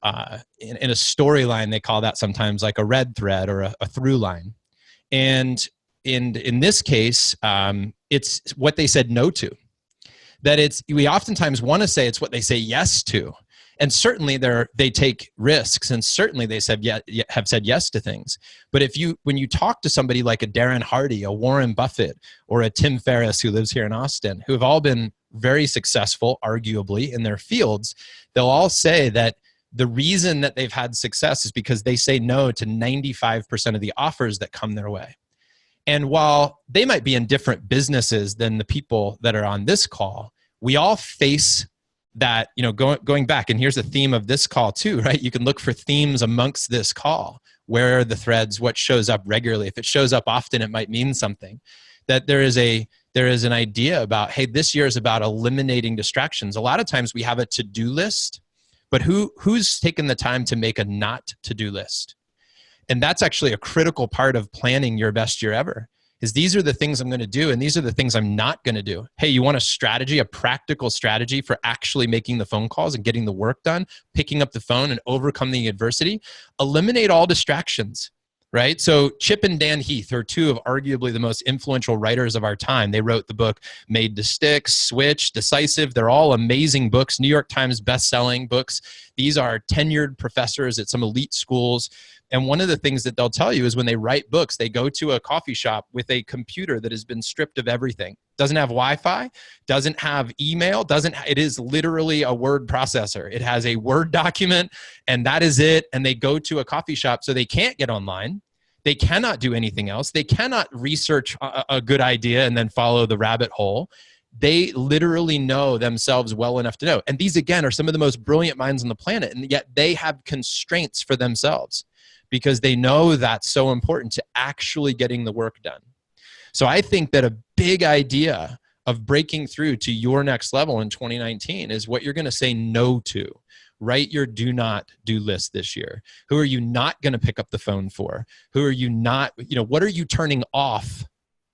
In a storyline, they call that sometimes like a red thread or a through line. And in this case, it's what they said no to. We oftentimes want to say it's what they say yes to. And certainly they take risks, and certainly they have said yes to things. But when you talk to somebody like a Darren Hardy, a Warren Buffett, or a Tim Ferriss who lives here in Austin, who have all been very successful, arguably, in their fields, they'll all say that the reason that they've had success is because they say no to 95% of the offers that come their way. And while they might be in different businesses than the people that are on this call, we all face that, going back, and here's a theme of this call too, right? You can look for themes amongst this call. Where are the threads? What shows up regularly? If it shows up often, it might mean something. That there is an idea about, hey, this year is about eliminating distractions. A lot of times we have a to-do list, but who's taken the time to make a not to-do list? And that's actually a critical part of planning your best year ever. Is these are the things I'm going to do and these are the things I'm not going to do. Hey, you want a strategy, a practical strategy for actually making the phone calls and getting the work done, picking up the phone and overcoming the adversity? Eliminate all distractions. right? So Chip and Dan Heath are two of arguably the most influential writers of our time. They wrote the book Made to Stick, Switch, Decisive. They're all amazing books, New York Times best-selling books. These are tenured professors at some elite schools. And one of the things that they'll tell you is when they write books, they go to a coffee shop with a computer that has been stripped of everything. Doesn't have Wi-Fi, doesn't have email, it is literally a word processor. It has a Word document and that is it. And they go to a coffee shop so they can't get online. They cannot do anything else. They cannot research a good idea and then follow the rabbit hole. They literally know themselves well enough to know. And these, again, are some of the most brilliant minds on the planet. And yet they have constraints for themselves because they know that's so important to actually getting the work done. So I think that a big idea of breaking through to your next level in 2019 is what you're going to say no to. Write your do not do list this year. Who are you not going to pick up the phone for? Who are you not, what are you turning off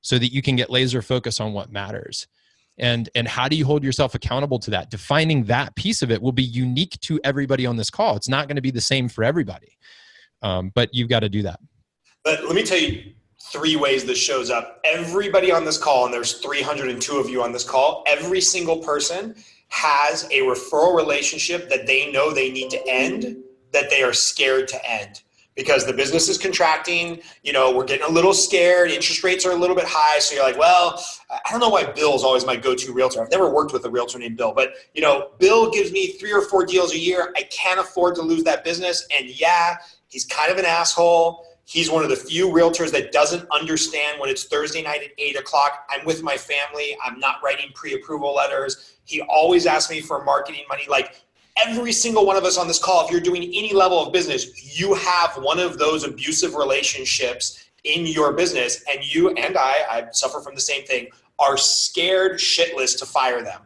so that you can get laser focus on what matters? And how do you hold yourself accountable to that? Defining that piece of it will be unique to everybody on this call. It's not going to be the same for everybody, but you've got to do that.
But let me tell you 3 ways this shows up. Everybody on this call, and there's 302 of you on this call, every single person has a referral relationship that they know they need to end, that they are scared to end because the business is contracting. We're getting a little scared. Interest rates are a little bit high. So you're like, well, I don't know why Bill's always my go-to realtor. I've never worked with a realtor named Bill, but Bill gives me 3 or 4 deals a year. I can't afford to lose that business. And yeah, he's kind of an asshole. He's one of the few realtors that doesn't understand when it's Thursday night at 8 o'clock. I'm with my family. I'm not writing pre-approval letters. He always asks me for marketing money. Like every single one of us on this call, if you're doing any level of business, you have one of those abusive relationships in your business. And you and I suffer from the same thing, are scared shitless to fire them.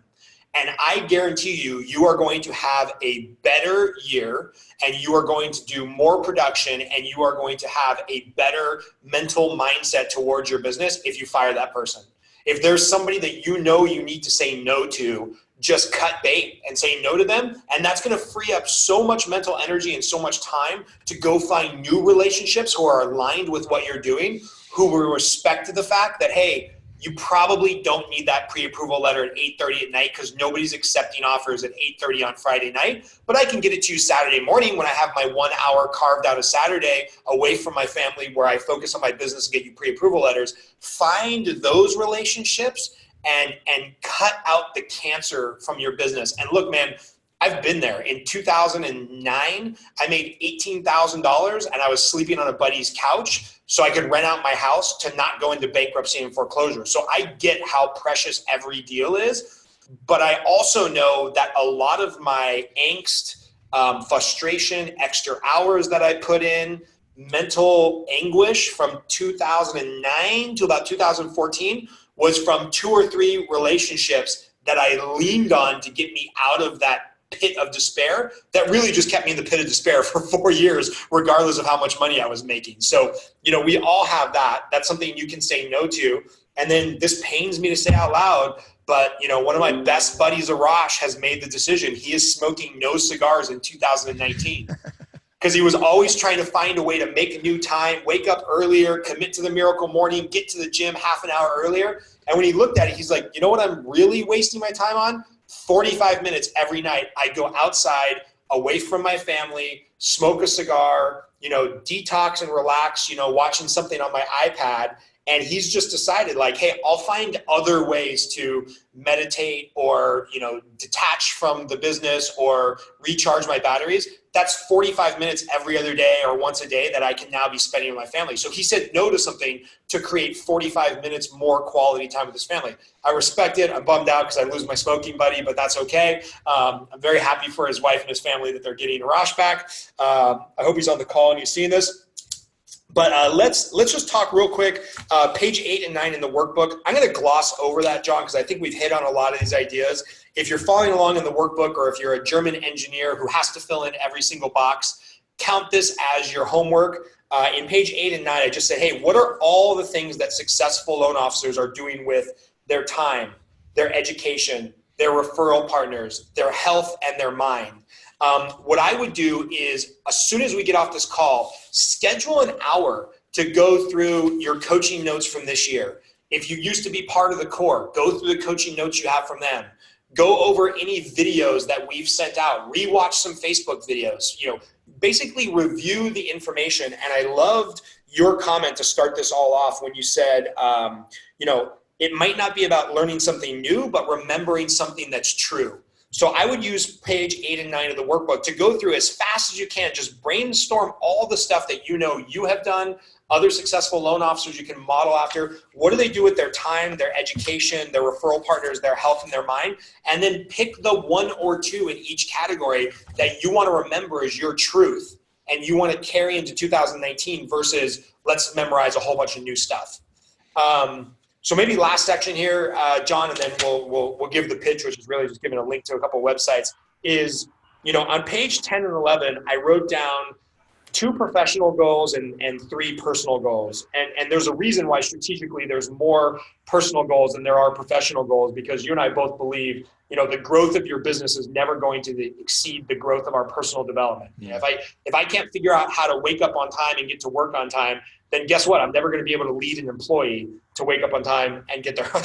And I guarantee you, you are going to have a better year and you are going to do more production and you are going to have a better mental mindset towards your business if you fire that person. If there's somebody that you need to say no to, just cut bait and say no to them. And that's going to free up so much mental energy and so much time to go find new relationships who are aligned with what you're doing, who will respect the fact that, hey, you probably don't need that pre-approval letter at 8:30 at night because nobody's accepting offers at 8:30 on Friday night. But I can get it to you Saturday morning when I have my 1 hour carved out of Saturday away from my family where I focus on my business and get you pre-approval letters. Find those relationships and cut out the cancer from your business. And look, man, I've been there. In 2009, I made $18,000 and I was sleeping on a buddy's couch so I could rent out my house to not go into bankruptcy and foreclosure. So I get how precious every deal is, but I also know that a lot of my angst, frustration, extra hours that I put in, mental anguish from 2009 to about 2014 was from 2 or 3 relationships that I leaned on to get me out of that pit of despair that really just kept me in the pit of despair for 4 years, regardless of how much money I was making. So, we all have that. That's something you can say no to. And then this pains me to say out loud, but one of my best buddies, Arash, has made the decision. He is smoking no cigars in 2019 because he was always trying to find a way to make a new time, wake up earlier, commit to the miracle morning, get to the gym half an hour earlier. And when he looked at it, he's like, you know what I'm really wasting my time on? 45 minutes every night. I go outside away from my family, smoke a cigar, detox and relax, watching something on my iPad. And he's just decided like, hey, I'll find other ways to meditate or, detach from the business or recharge my batteries. That's 45 minutes every other day or once a day that I can now be spending with my family. So he said no to something to create 45 minutes more quality time with his family. I respect it. I'm bummed out because I lose my smoking buddy, but that's okay. I'm very happy for his wife and his family that they're getting Arash back. I hope he's on the call and he's seeing this. But let's just talk real quick. Page 8 and 9 in the workbook. I'm going to gloss over that, John, because I think we've hit on a lot of these ideas. If you're following along in the workbook or if you're a German engineer who has to fill in every single box, count this as your homework. In page 8 and 9, I just said, hey, what are all the things that successful loan officers are doing with their time, their education, their referral partners, their health, and their mind? What I would do is, as soon as we get off this call, schedule an hour to go through your coaching notes from this year. If you used to be part of the core, go through the coaching notes you have from them. Go over any videos that we've sent out. Rewatch some Facebook videos. Basically review the information. And I loved your comment to start this all off when you said, it might not be about learning something new, but remembering something that's true. So I would use page 8 and 9 of the workbook to go through as fast as you can. Just brainstorm all the stuff that you have done, other successful loan officers you can model after. What do they do with their time, their education, their referral partners, their health, and their mind? And then pick the 1 or 2 in each category that you want to remember as your truth and you want to carry into 2019 versus let's memorize a whole bunch of new stuff. So maybe last section here, John, and then we'll give the pitch, which is really just giving a link to a couple websites, is, on page 10 and 11, I wrote down 2 professional goals and 3 personal goals. And there's a reason why strategically there's more personal goals than there are professional goals, because you and I both believe, the growth of your business is never going to exceed the growth of our personal development. Yeah. If I can't figure out how to wake up on time and get to work on time, then guess what? I'm never going to be able to lead an employee to wake up on time and get there on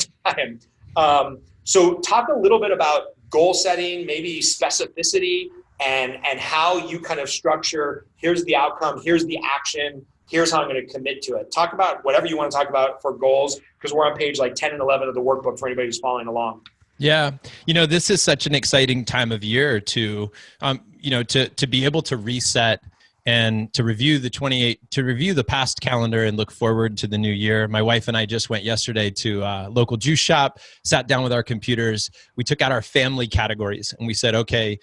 time. So talk a little bit about goal setting, maybe specificity, and how you kind of structure, here's the outcome, here's the action, here's how I'm going to commit to it. Talk about whatever you want to talk about for goals, because we're on page 10 and 11 of the workbook for anybody who's following along. Yeah.
This is such an exciting time of year to be able to reset and to review the past calendar and look forward to the new year. My wife and I just went yesterday to a local juice shop, sat down with our computers. We took out our family categories and we said, okay,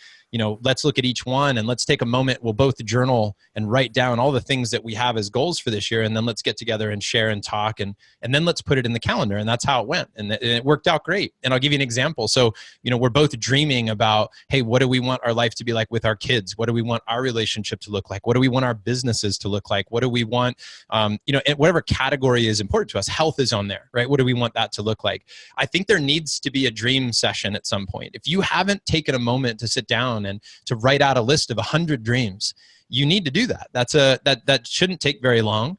let's look at each one and let's take a moment. We'll both journal and write down all the things that we have as goals for this year. And then let's get together and share and talk. And then let's put it in the calendar. And that's how it went. And it worked out great. And I'll give you an example. So, we're both dreaming about, hey, what do we want our life to be like with our kids? What do we want our relationship to look like? What do we want our businesses to look like? What do we want, and whatever category is important to us, health is on there, right? What do we want that to look like? I think there needs to be a dream session at some point. If you haven't taken a moment to sit down and to write out a list of 100 dreams, you need to do that. That shouldn't take very long.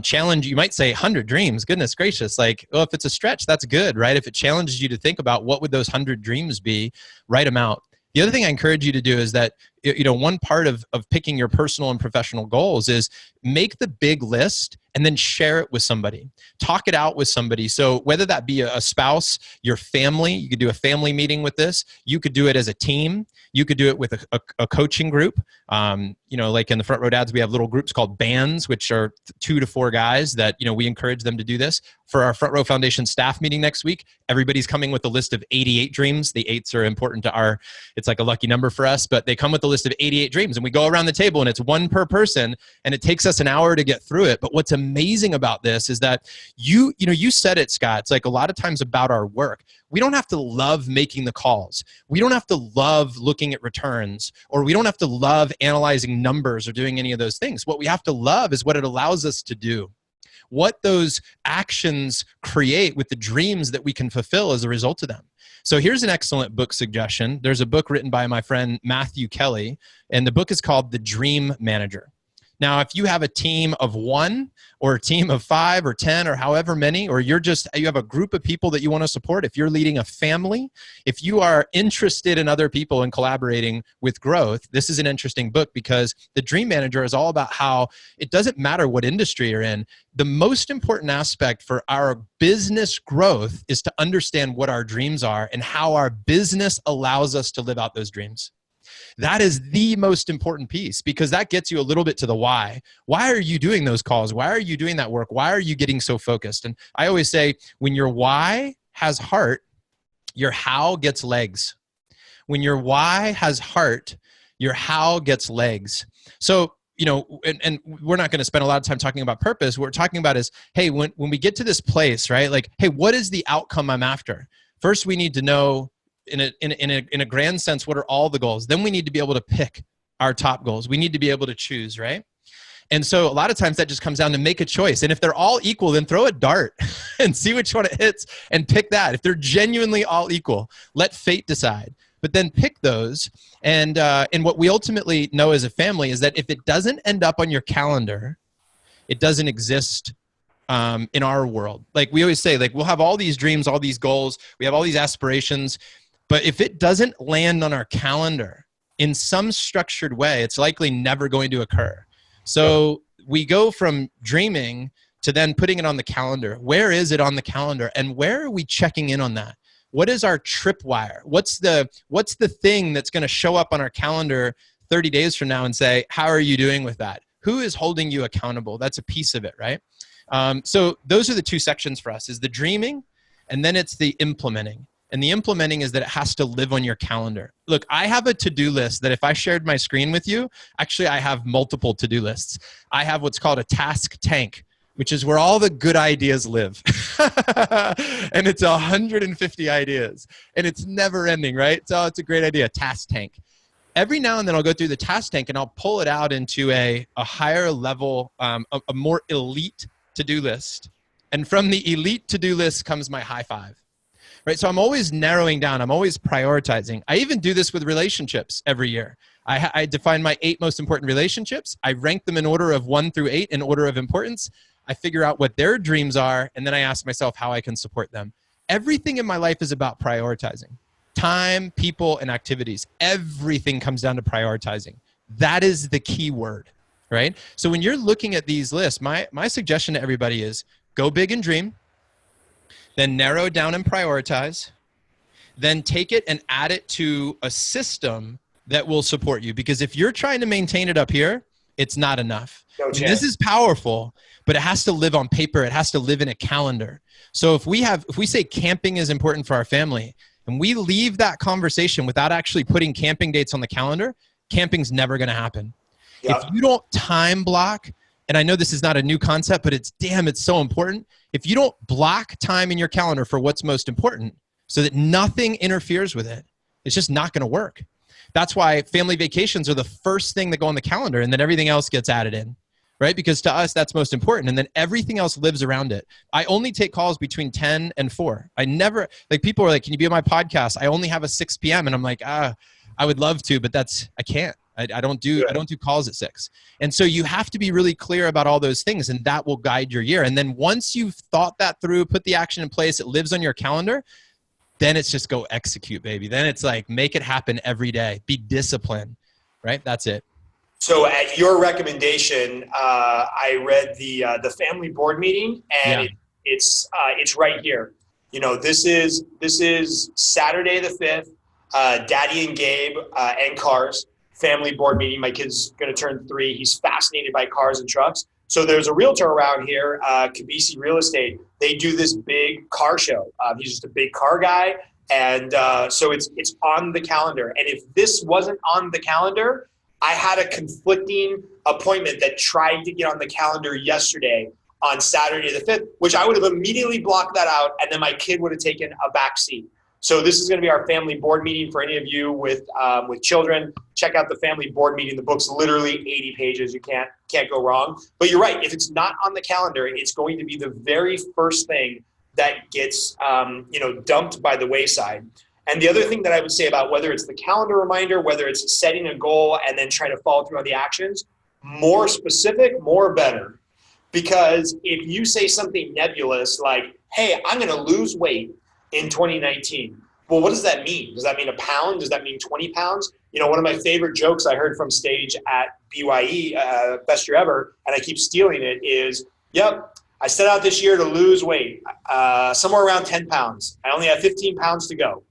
Challenge, you might say 100 dreams, goodness gracious. If it's a stretch, that's good, right? If it challenges you to think about what would those 100 dreams be, write them out. The other thing I encourage you to do is that, one part of picking your personal and professional goals is make the big list and then share it with somebody. Talk it out with somebody. So whether that be a spouse, your family, you could do a family meeting with this. You could do it as a team. You could do it with a coaching group. Like in the Front Row Dads, we have little groups called bands, which are 2 to 4 guys that, we encourage them to do this. For our Front Row Foundation staff meeting next week, everybody's coming with a list of 88 dreams. The 8s are important to it's like a lucky number for us, but they come with a list of 88 dreams and we go around the table and it's 1 per person and it takes us an hour to get through it. But what's amazing about this is that you said it, Scott, it's like a lot of times about our work. We don't have to love making the calls. We don't have to love looking at returns, or we don't have to love analyzing numbers or doing any of those things. What we have to love is what it allows us to do. What those actions create with the dreams that we can fulfill as a result of them. So here's an excellent book suggestion. There's a book written by my friend Matthew Kelly, and the book is called The Dream Manager. Now, if you have a team of 1 or a team of 5 or 10 or however many, or you have a group of people that you want to support, if you're leading a family, if you are interested in other people and collaborating with growth, this is an interesting book, because The Dream Manager is all about how it doesn't matter what industry you're in. The most important aspect for our business growth is to understand what our dreams are and how our business allows us to live out those dreams. That is the most important piece, because that gets you a little bit to the why. Why are you doing those calls? Why are you doing that work? Why are you getting so focused? And I always say, when your why has heart, your how gets legs. When your why has heart, your how gets legs. So, and we're not going to spend a lot of time talking about purpose. What we're talking about is, hey, when we get to this place, right? Hey, what is the outcome I'm after? First, we need to know, in a grand sense, what are all the goals? Then we need to be able to pick our top goals. We need to be able to choose, right? And so a lot of times that just comes down to make a choice. And if they're all equal, then throw a dart and see which one it hits and pick that. If they're genuinely all equal, let fate decide. But then pick those. And what we ultimately know as a family is that if it doesn't end up on your calendar, it doesn't exist in our world. Like we always say, like we'll have all these dreams, all these goals, we have all these aspirations, but if it doesn't land on our calendar in some structured way, it's likely never going to occur. So we go from dreaming to then putting it on the calendar. Where is it on the calendar? And where are we checking in on that? What is our tripwire? What's the thing that's going to show up on our calendar 30 days from now and say, how are you doing with that? Who is holding you accountable? That's a piece of it, right? So those are the two sections for us, is the dreaming, and then it's the implementing. And the implementing is that it has to live on your calendar. Look, I have a to-do list that if I shared my screen with you, actually I have multiple to-do lists. I have what's called a task tank, which is where all the good ideas live. And it's 150 ideas. And it's never ending, right? So it's a great idea, task tank. Every now and then I'll go through the task tank and I'll pull it out into a higher level, a more elite to-do list. And from the elite to-do list comes my high five. Right? So I'm always narrowing down. I'm always prioritizing. I even do this with relationships every year. I define my 8 most important relationships. I rank them in order of 1 through 8 in order of importance. I figure out what their dreams are, and then I ask myself how I can support them. Everything in my life is about prioritizing. Time, people, and activities. Everything comes down to prioritizing. That is the key word, right? So when you're looking at these lists, my suggestion to everybody is go big and dream. Then narrow down and prioritize, then take it and add it to a system that will support you. Because if you're trying to maintain it up here, it's not enough. This is powerful, but it has to live on paper. It has to live in a calendar. So if we say camping is important for our family, and we leave that conversation without actually putting camping dates on the calendar, camping's never going to happen. Yep. If you don't time block, and I know this is not a new concept, but it's so important. If you don't block time in your calendar for what's most important so that nothing interferes with it, it's just not going to work. That's why family vacations are the first thing that go on the calendar, and then everything else gets added in, right? Because to us, that's most important. And then everything else lives around it. I only take calls between 10 and 4. I never, like people are like, can you be on my podcast? I only have a 6 p.m. And I'm like, I would love to, but I can't. I don't do calls at 6. And so you have to be really clear about all those things, and that will guide your year. And then once you've thought that through, put the action in place, it lives on your calendar, then it's just go execute, baby. Then it's like, make it happen every day. Be disciplined, right? That's it.
So at your recommendation, I read the family board meeting, and it's right here. You know, this is Saturday the 5th, Daddy and Gabe and cars. Family board meeting. My kid's going to turn 3. He's fascinated by cars and trucks. So there's a realtor around here, Kabisi Real Estate. They do this big car show. He's just a big car guy. And so it's on the calendar. And if this wasn't on the calendar, I had a conflicting appointment that tried to get on the calendar yesterday on Saturday the 5th, which I would have immediately blocked that out. And then my kid would have taken a back seat. So this is going to be our family board meeting for any of you with children. Check out the family board meeting. The book's literally 80 pages. You can't go wrong. But you're right. If it's not on the calendar, it's going to be the very first thing that gets dumped by the wayside. And the other thing that I would say about whether it's the calendar reminder, whether it's setting a goal and then trying to follow through on the actions, more specific, more better. Because if you say something nebulous like, hey, I'm going to lose weight in 2019. Well, what does that mean? Does that mean a pound? Does that mean 20 pounds? You know, one of my favorite jokes I heard from stage at BYE, Best Year Ever, and I keep stealing it, is, yep, I set out this year to lose weight, somewhere around 10 pounds. I only have 15 pounds to go.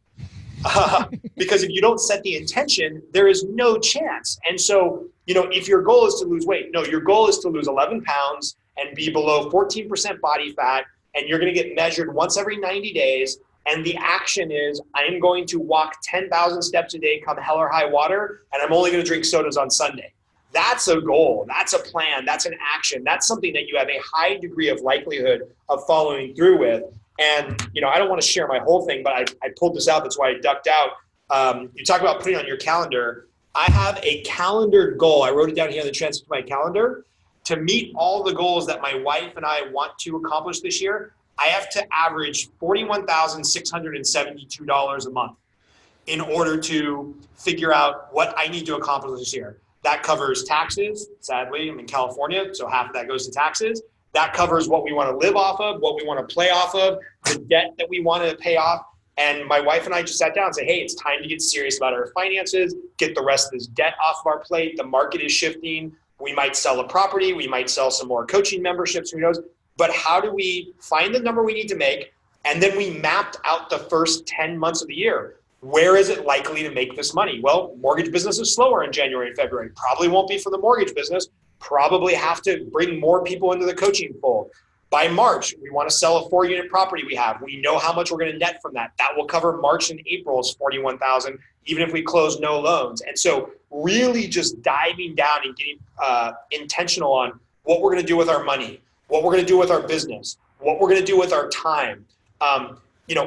Because if you don't set the intention, there is no chance. And so, you know, if your goal is to lose weight, no, your goal is to lose 11 pounds and be below 14% body fat, and you're going to get measured once every 90 days. And the action is, I'm going to walk 10,000 steps a day, come hell or high water, and I'm only going to drink sodas on Sunday. That's a goal. That's a plan. That's an action. That's something that you have a high degree of likelihood of following through with. And, you know, I don't want to share my whole thing, but I pulled this out. That's why I ducked out. You talk about putting on your calendar. I have a calendared goal. I wrote it down here on the transcript of my calendar. To meet all the goals that my wife and I want to accomplish this year, I have to average $41,672 a month in order to figure out what I need to accomplish this year. That covers taxes, sadly. I'm in California, so half of that goes to taxes. That covers what we want to live off of, what we want to play off of, the debt that we want to pay off. And my wife and I just sat down and said, hey, it's time to get serious about our finances, get the rest of this debt off of our plate. The market is shifting. We might sell a property. We might sell some more coaching memberships. Who knows? But how do we find the number we need to make? And then we mapped out the first 10 months of the year. Where is it likely to make this money? Well, mortgage business is slower in January and February. Probably won't be for the mortgage business. Probably have to bring more people into the coaching fold. By March, we want to sell a 4-unit property we have. We know how much we're going to net from that. That will cover March and April's $41,000, even if we close no loans. And so really just diving down and getting intentional on what we're going to do with our money, what we're going to do with our business, what we're going to do with our time.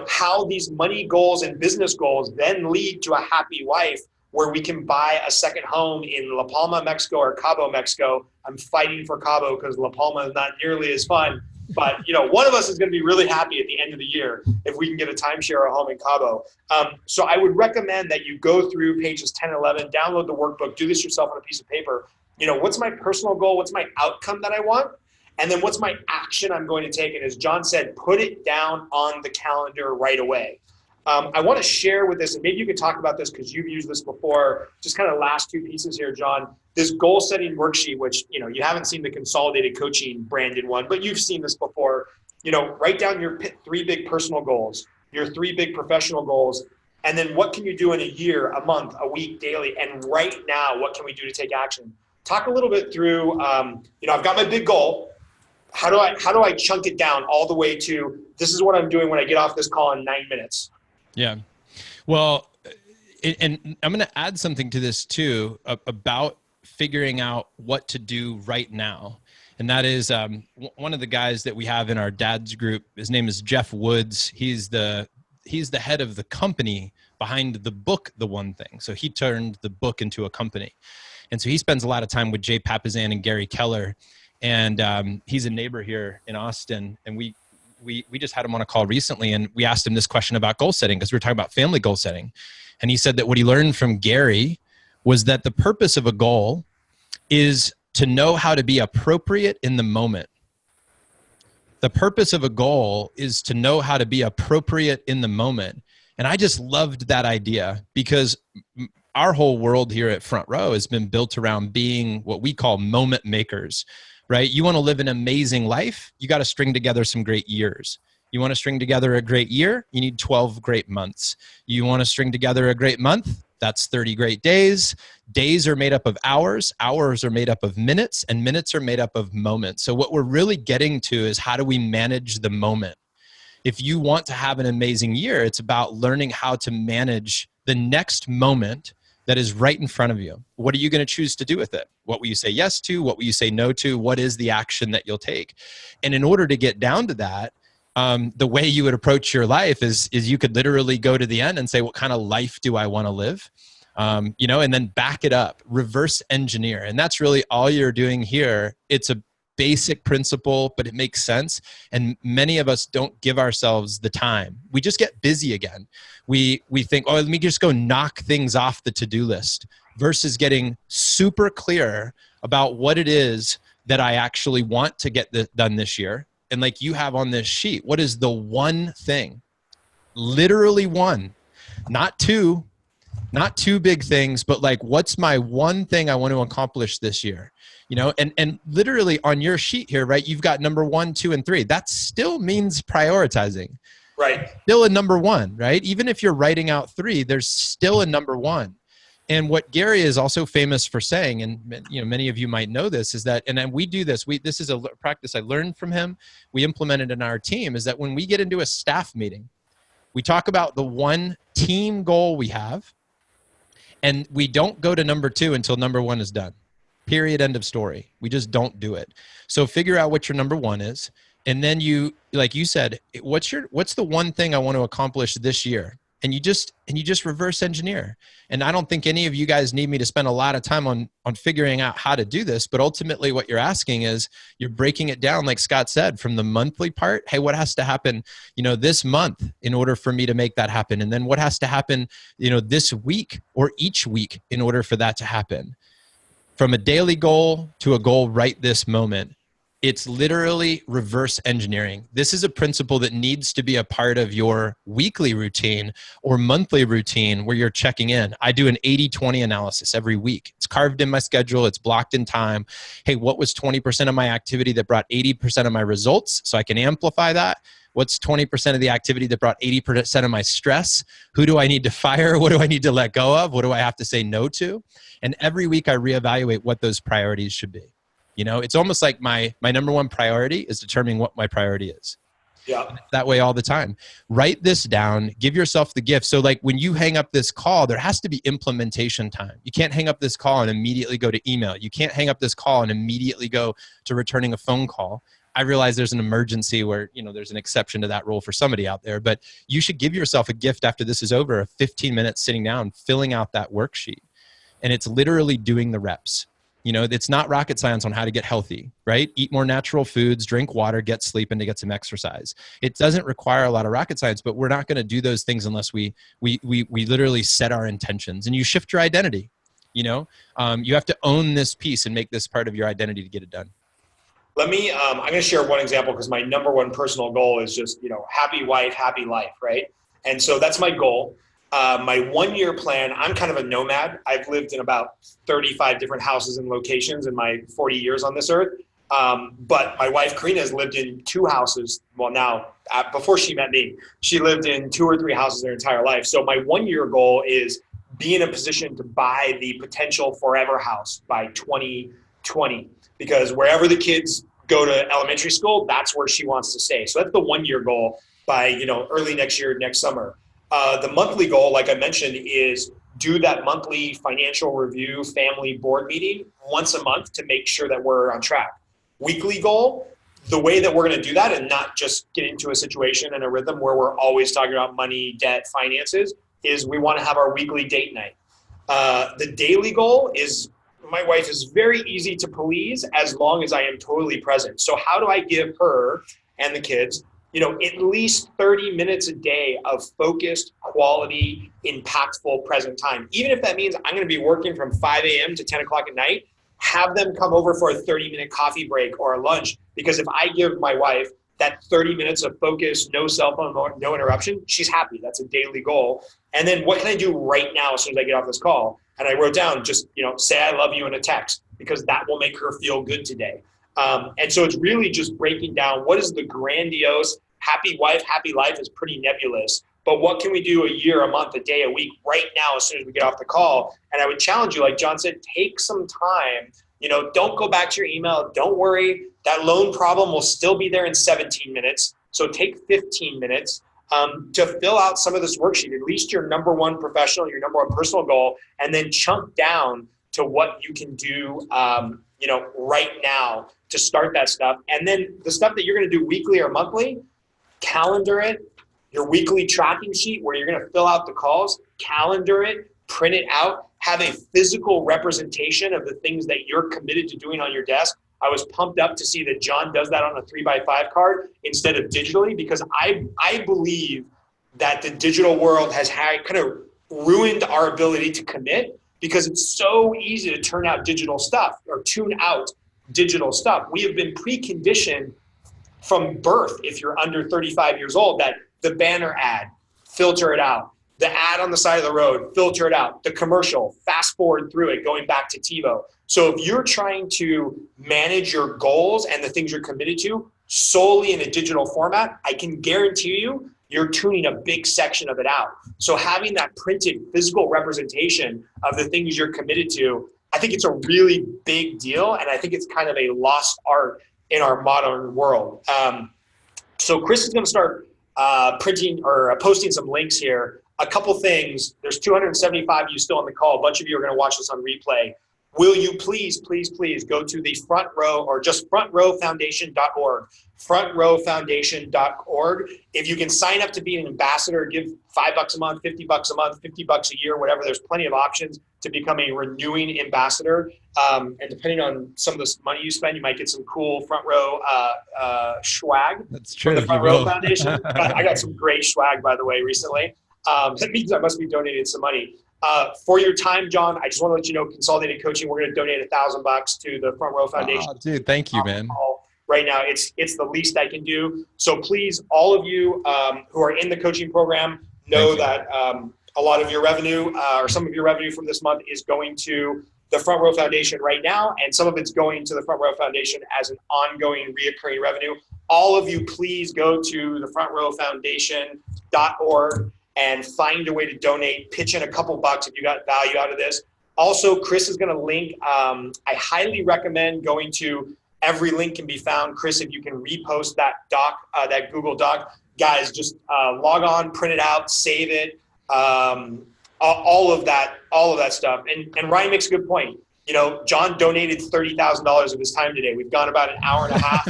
How these money goals and business goals then lead to a happy life where we can buy a second home in La Palma, Mexico, or Cabo, Mexico. I'm fighting for Cabo because La Palma is not nearly as fun. But, one of us is going to be really happy at the end of the year if we can get a timeshare or a home in Cabo. So I would recommend that you go through pages 10 and 11, download the workbook, do this yourself on a piece of paper. What's my personal goal? What's my outcome that I want? And then what's my action I'm going to take? And as John said, put it down on the calendar right away. I want to share with this, and maybe you could talk about this because you've used this before, just kind of last two pieces here, John. This goal setting worksheet, which, you haven't seen the consolidated coaching branded one, but you've seen this before. Write down your 3 big personal goals, your 3 big professional goals, and then what can you do in a year, a month, a week, daily, and right now, what can we do to take action? Talk a little bit through, I've got my big goal. How do I chunk it down all the way to this is what I'm doing when I get off this call in 9 minutes?
Yeah. Well, and I'm going to add something to this too about figuring out what to do right now. And that is one of the guys that we have in our dad's group. His name is Jeff Woods. He's the head of the company behind the book, The One Thing. So he turned the book into a company. And so he spends a lot of time with Jay Papasan and Gary Keller. And he's a neighbor here in Austin. And we just had him on a call recently, and we asked him this question about goal setting because we were talking about family goal setting. And he said that what he learned from Gary was that the purpose of a goal is to know how to be appropriate in the moment. The purpose of a goal is to know how to be appropriate in the moment. And I just loved that idea because our whole world here at Front Row has been built around being what we call moment makers. Right? You want to live an amazing life, you got to string together some great years. You want to string together a great year, you need 12 great months. You want to string together a great month, that's 30 great days. Days are made up of hours, hours are made up of minutes, and minutes are made up of moments. So what we're really getting to is how do we manage the moment? If you want to have an amazing year, it's about learning how to manage the next moment that is right in front of you. What are you going to choose to do with it? What will you say yes to? What will you say no to? What is the action that you'll take? And in order to get down to that, the way you would approach your life is you could literally go to the end and say, what kind of life do I want to live? And then back it up, reverse engineer. And that's really all you're doing here. It's a basic principle, but it makes sense. And many of us don't give ourselves the time. We just get busy again. We think, let me just go knock things off the to-do list versus getting super clear about what it is that I actually want to get done this year. And like you have on this sheet, what is the one thing? Literally one, not two big things, but like, what's my one thing I want to accomplish this year? And literally on your sheet here, right, you've got number 1, 2, and 3. That still means prioritizing.
Right.
Still a number 1, right? Even if you're writing out 3, there's still a number 1. And what Gary is also famous for saying, and many of you might know this, is that, and then we do this, this is a practice I learned from him, we implement it in our team, is that when we get into a staff meeting, we talk about the one team goal we have, and we don't go to number 2 until number 1 is done. Period, end of story. We just don't do it. So figure out what your number 1 is. And then you, like you said, what's the one thing I want to accomplish this year? And you just reverse engineer. And I don't think any of you guys need me to spend a lot of time on figuring out how to do this, but ultimately what you're asking is you're breaking it down, like Scott said, from the monthly part. Hey, what has to happen, this month in order for me to make that happen? And then what has to happen, this week or each week in order for that to happen? From a daily goal to a goal right this moment, it's literally reverse engineering. This is a principle that needs to be a part of your weekly routine or monthly routine where you're checking in. I do an 80-20 analysis every week. It's carved in my schedule. It's blocked in time. Hey, what was 20% of my activity that brought 80% of my results so I can amplify that? What's 20% of the activity that brought 80% of my stress? Who do I need to fire? What do I need to let go of? What do I have to say no to? And every week I reevaluate what those priorities should be. You know, it's almost like my number one priority is determining what my priority is.
Yeah.
That way all the time. Write this down. Give yourself the gift. So like when you hang up this call, there has to be implementation time. You can't hang up this call and immediately go to email. You can't hang up this call and immediately go to returning a phone call. I realize there's an emergency where, you know, there's an exception to that rule for somebody out there, but you should give yourself a gift after this is over, of 15 minutes sitting down, filling out that worksheet. And it's literally doing the reps. You know, it's not rocket science on how to get healthy, right? Eat more natural foods, drink water, get sleep, and to get some exercise. It doesn't require a lot of rocket science, but we're not going to do those things unless we literally set our intentions. And you shift your identity. You know, you have to own this piece and make this part of your identity to get it done.
Let me, I'm going to share one example because my number one personal goal is just, you know, happy wife, happy life, right? And so that's my goal. My 1 year plan, I'm kind of a nomad. I've lived in about 35 different houses and locations in my 40 years on this earth. But my wife, Karina, has lived in 2 houses. Well, now, before she met me, she lived in 2 or 3 houses their entire life. So my 1 year goal is be in a position to buy the potential forever house by 2020. Because wherever the kids go to elementary school, that's where she wants to stay. So that's the 1 year goal by, you know, early next year, next summer. The monthly goal, like I mentioned, is do that monthly financial review family board meeting once a month to make sure that we're on track. Weekly goal, the way that we're going to do that and not just get into a situation and a rhythm where we're always talking about money, debt, finances, is we want to have our weekly date night. The daily goal is, my wife is very easy to please as long as I am totally present. So how do I give her and the kids, you know, at least 30 minutes a day of focused, quality, impactful present time? Even if that means I'm going to be working from 5 a.m. to 10 o'clock at night, have them come over for a 30-minute coffee break or a lunch. Because if I give my wife that 30 minutes of focus, no cell phone, no interruption, she's happy. That's a daily goal. And then what can I do right now as soon as I get off this call? And I wrote down, just, you know, say I love you in a text, because that will make her feel good today. And so it's really just breaking down what is the grandiose happy wife, happy life is pretty nebulous. But what can we do a year, a month, a day, a week, right now as soon as we get off the call? And I would challenge you, like John said, take some time. You know, don't go back to your email. Don't worry. That loan problem will still be there in 17 minutes. So take 15 minutes to fill out some of this worksheet, at least your number one professional, your number one personal goal, and then chunk down to what you can do, you know, right now to start that stuff. And then the stuff that you're going to do weekly or monthly, calendar it, your weekly tracking sheet where you're going to fill out the calls, calendar it, print it out, have a physical representation of the things that you're committed to doing on your desk. I was pumped up to see that John does that on a 3x5 card instead of digitally, because I believe that the digital world has kind of ruined our ability to commit, because it's so easy to turn out digital stuff or tune out digital stuff. We have been preconditioned from birth, if you're under 35 years old, that the banner ad, filter it out. The ad on the side of the road, filter it out. The commercial, fast forward through it, going back to TiVo. So if you're trying to manage your goals and the things you're committed to solely in a digital format, I can guarantee you, you're tuning a big section of it out. So having that printed physical representation of the things you're committed to, I think it's a really big deal. And I think it's kind of a lost art in our modern world. So Chris is going to start printing or posting some links here. A couple things. There's 275 of you still on the call. A bunch of you are going to watch this on replay. Will you please go to the front row, or just frontrowfoundation.org, frontrowfoundation.org. If you can sign up to be an ambassador, give $5 a month, $50 a month, $50 a year, whatever. There's plenty of options to become a renewing ambassador. And depending on some of the money you spend, you might get some cool front row swag.
That's true.
From the Front Row Foundation. I got some great swag, by the way, recently. That means I must be donating some money. For your time, John, I just want to let you know, Consolidated Coaching, we're going to donate $1,000 to the Front Row Foundation.
Oh, dude, thank you, man.
Right now, it's the least I can do. So please, all of you who are in the coaching program, know that a lot of your revenue or some of your revenue from this month is going to the Front Row Foundation right now, and some of it's going to the Front Row Foundation as an ongoing reoccurring revenue. All of you, please go to the frontrowfoundation.org and find a way to donate. Pitch in a couple bucks if you got value out of this. Also, Chris is going to link. I highly recommend going to every link can be found. Chris, if you can repost that doc, that Google Doc, guys, just log on, print it out, save it. All of that stuff. And Ryan makes a good point. You know, John donated $30,000 of his time today. We've gone about an hour and a half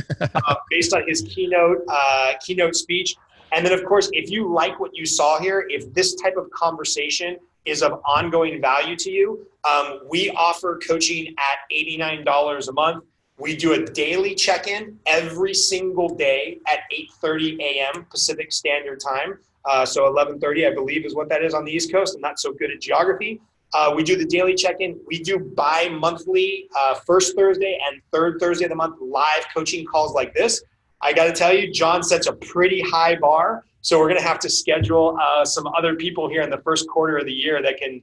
based on his keynote speech. And then, of course, if you like what you saw here, if this type of conversation is of ongoing value to you, we offer coaching at $89 a month. We do a daily check-in every single day at 8:30 a.m. Pacific Standard Time. So 11:30, I believe, is what that is on the East Coast. I'm not so good at geography. We do the daily check-in. We do bi-monthly, first Thursday and third Thursday of the month, live coaching calls like this. I got to tell you, John sets a pretty high bar. So we're going to have to schedule some other people here in the first quarter of the year that can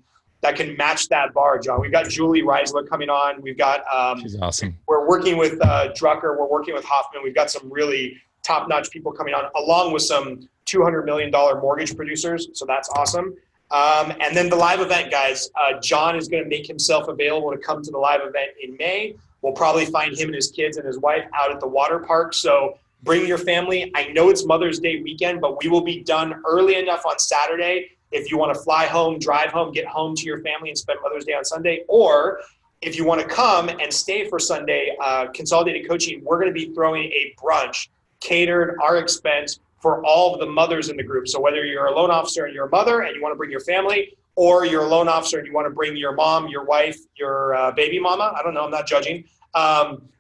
match that bar, John. We've got Julie Reisler coming on. We've got
she's awesome.
We're working with Drucker. We're working with Hoffman. We've got some really top-notch people coming on, along with some $200 million mortgage producers. So that's awesome. And then the live event, guys. John is going to make himself available to come to the live event in May. We'll probably find him and his kids and his wife out at the water park. So bring your family. I know it's Mother's Day weekend, but we will be done early enough on Saturday if you want to fly home, drive home, get home to your family and spend Mother's Day on Sunday. Or if you want to come and stay for Sunday, Consolidated Coaching, we're going to be throwing a brunch catered, our expense, for all of the mothers in the group. So whether you're a loan officer and you're a mother and you want to bring your family, or you're a loan officer and you want to bring your mom, your wife, your baby mama, I don't know, I'm not judging.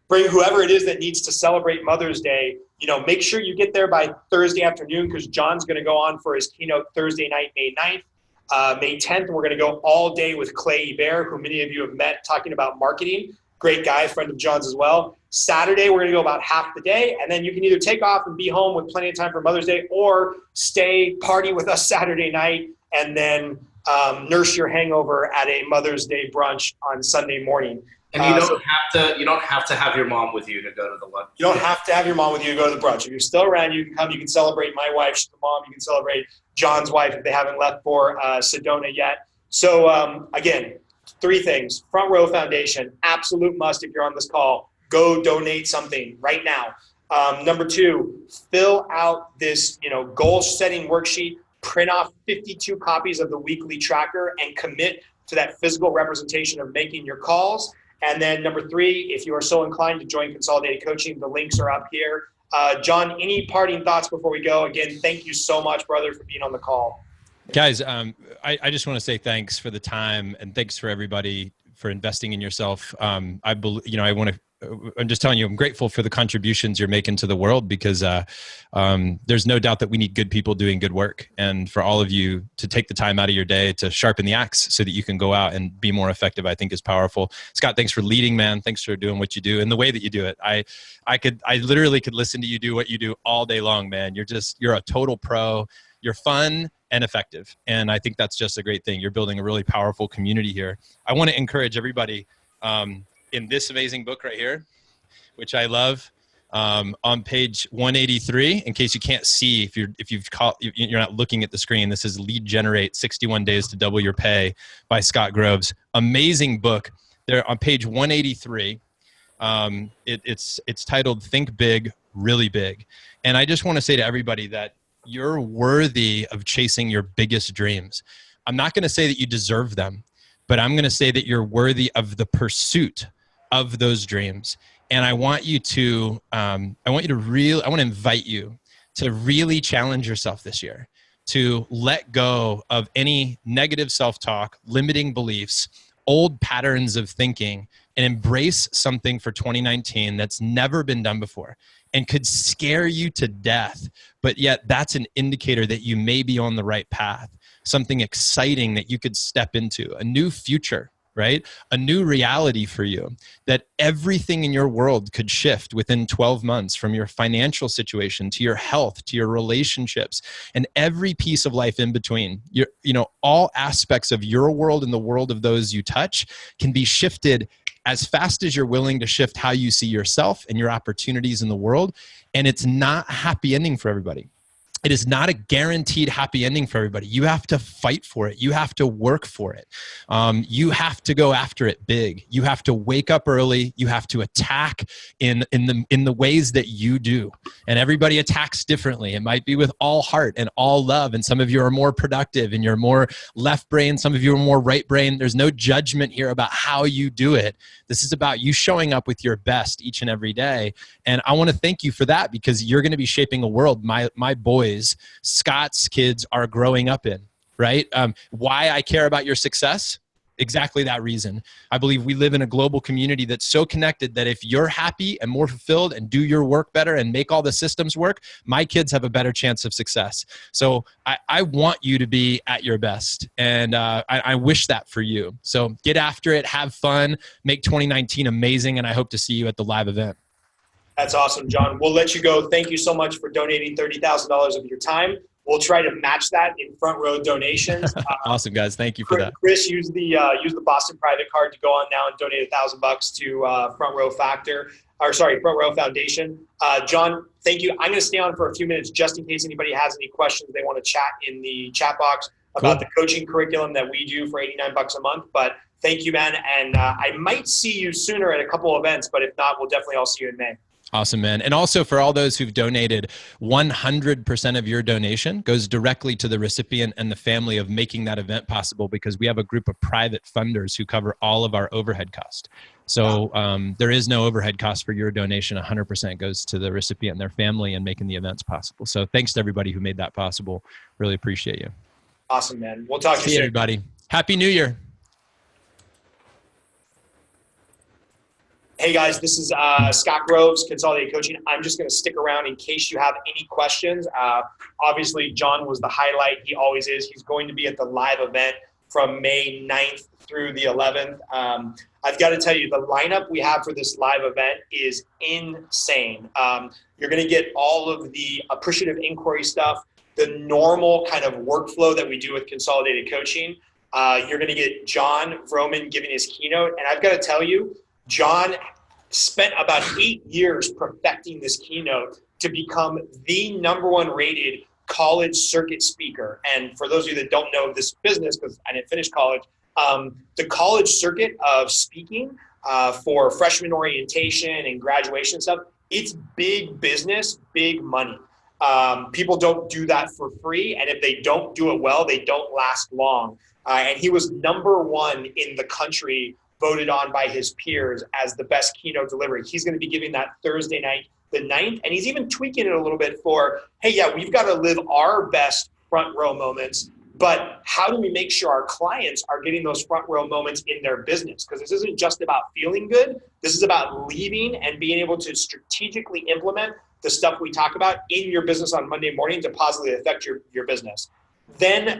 Bring whoever it is that needs to celebrate Mother's Day. You know, make sure you get there by Thursday afternoon, because John's going to go on for his keynote Thursday night, May 9th. May 10th, we're going to go all day with Clay Hebert, who many of you have met, talking about marketing. Great guy, friend of John's as well. Saturday, we're going to go about half the day, and then you can either take off and be home with plenty of time for Mother's Day, or stay, party with us Saturday night, and then nurse your hangover at a Mother's Day brunch on Sunday morning.
And you don't have to have your mom with you to go to the lunch.
You don't have to have your mom with you to go to the brunch. If you're still around, you can come. You can celebrate my wife, she's the mom. You can celebrate John's wife if they haven't left for Sedona yet. So again, 3 things. Front Row Foundation, absolute must if you're on this call. Go donate something right now. Number 2, fill out this goal-setting worksheet. Print off 52 copies of the weekly tracker and commit to that physical representation of making your calls. And then number 3, if you are so inclined to join Consolidated Coaching, the links are up here. John, any parting thoughts before we go? Again, thank you so much, brother, for being on the call.
Guys, I just want to say thanks for the time, and thanks for everybody for investing in yourself. I'm just telling you, I'm grateful for the contributions you're making to the world, because there's no doubt that we need good people doing good work. And for all of you to take the time out of your day to sharpen the axe so that you can go out and be more effective, I think is powerful. Scott, thanks for leading, man. Thanks for doing what you do and the way that you do it. I literally could listen to you do what you do all day long, man. You're a total pro. You're fun and effective. And I think that's just a great thing. You're building a really powerful community here. I want to encourage everybody in this amazing book right here, which I love, on page 183, in case you can't see, if you're not looking at the screen, this is Lead Generate 61 Days to Double Your Pay by Scott Groves. Amazing book. There on page 183, it's titled Think Big, Really Big. And I just want to say to everybody that you're worthy of chasing your biggest dreams. I'm not going to say that you deserve them, but I'm going to say that you're worthy of the pursuit of those dreams. And I want to invite you to really challenge yourself this year, to let go of any negative self-talk, limiting beliefs, old patterns of thinking, and embrace something for 2019 that's never been done before and could scare you to death. But yet that's an indicator that you may be on the right path. something exciting that you could step into, a new future, right? A new reality for you, that everything in your world could shift within 12 months, from your financial situation to your health, to your relationships, and every piece of life in between. All aspects of your world and the world of those you touch can be shifted as fast as you're willing to shift how you see yourself and your opportunities in the world. And it's not a happy ending for everybody. It is not a guaranteed happy ending for everybody. You have to fight for it. You have to work for it. You have to go after it big. You have to wake up early. You have to attack in the ways that you do. And everybody attacks differently. It might be with all heart and all love. And some of you are more productive and you're more left brain. Some of you are more right brain. There's no judgment here about how you do it. This is about you showing up with your best each and every day. And I want to thank you for that, because you're going to be shaping a world my boys, Scott's kids, are growing up in, right? Why I care about your success? Exactly that reason. I believe we live in a global community that's so connected that if you're happy and more fulfilled and do your work better and make all the systems work, my kids have a better chance of success. So I want you to be at your best. And I wish that for you. So get after it, have fun, make 2019 amazing. And I hope to see you at the live event.
That's awesome, John. We'll let you go. Thank you so much for donating $30,000 of your time. We'll try to match that in front row donations.
Awesome, guys. Thank you for that.
Chris, use the Boston private card to go on now and donate $1,000 to Front Row Foundation. John, thank you. I'm going to stay on for a few minutes just in case anybody has any questions they want to chat in the chat box about the coaching curriculum that we do for $89 a month. But thank you, man. And I might see you sooner at a couple events, but if not, we'll definitely all see you in May.
Awesome, man. And also for all those who've donated, 100% of your donation goes directly to the recipient and the family of making that event possible, because we have a group of private funders who cover all of our overhead cost. So there is no overhead cost for your donation. 100% goes to the recipient and their family and making the events possible. So thanks to everybody who made that possible. Really appreciate you.
Awesome, man. We'll talk to you soon.
See you, everybody. Happy New Year.
Hey guys, this is Scott Groves, Consolidated Coaching. I'm just going to stick around in case you have any questions. Obviously, John was the highlight. He always is. He's going to be at the live event from May 9th through the 11th. I've got to tell you, the lineup we have for this live event is insane. You're going to get all of the appreciative inquiry stuff, the normal kind of workflow that we do with Consolidated Coaching. You're going to get Jon Vroman giving his keynote. And I've got to tell you, John spent about 8 years perfecting this keynote to become the #1 rated college circuit speaker. And for those of you that don't know this business, because I didn't finish college, the college circuit of speaking for freshman orientation and graduation stuff, it's big business, big money. People don't do that for free. And if they don't do it well, they don't last long. And he was #1 in the country, voted on by his peers as the best keynote delivery. He's going to be giving that Thursday night, the 9th, and he's even tweaking it a little bit for, hey, yeah, we've got to live our best front row moments, but how do we make sure our clients are getting those front row moments in their business? Because this isn't just about feeling good. This is about leading and being able to strategically implement the stuff we talk about in your business on Monday morning to positively affect your business. Then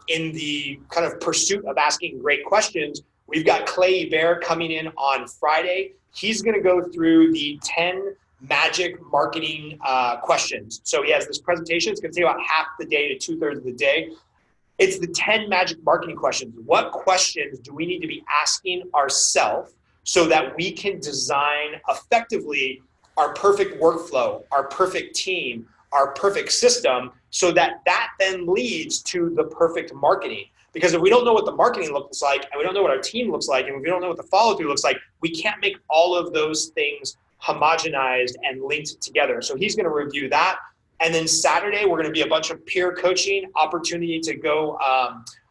in the kind of pursuit of asking great questions, we've got Clay Bear coming in on Friday. He's going to go through the 10 magic marketing questions. So he has this presentation. It's going to take about half the day to 2/3 of the day. It's the 10 magic marketing questions. What questions do we need to be asking ourselves so that we can design effectively our perfect workflow, our perfect team, our perfect system, so that then leads to the perfect marketing? Because if we don't know what the marketing looks like, and we don't know what our team looks like, and if we don't know what the follow-through looks like, we can't make all of those things homogenized and linked together. So he's going to review that. And then Saturday, we're going to be a bunch of peer coaching, opportunity to go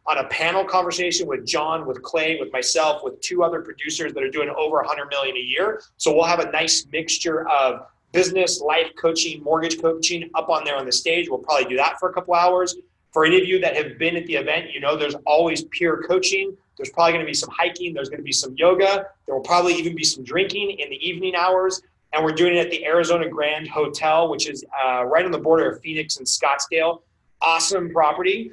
on a panel conversation with John, with Clay, with myself, with 2 other producers that are doing over $100 million a year. So we'll have a nice mixture of business, life coaching, mortgage coaching up on there on the stage. We'll probably do that for a couple hours. For any of you that have been at the event, you know there's always peer coaching. There's probably going to be some hiking. There's going to be some yoga. There will probably even be some drinking in the evening hours. And we're doing it at the Arizona Grand Hotel, which is right on the border of Phoenix and Scottsdale. awesome property.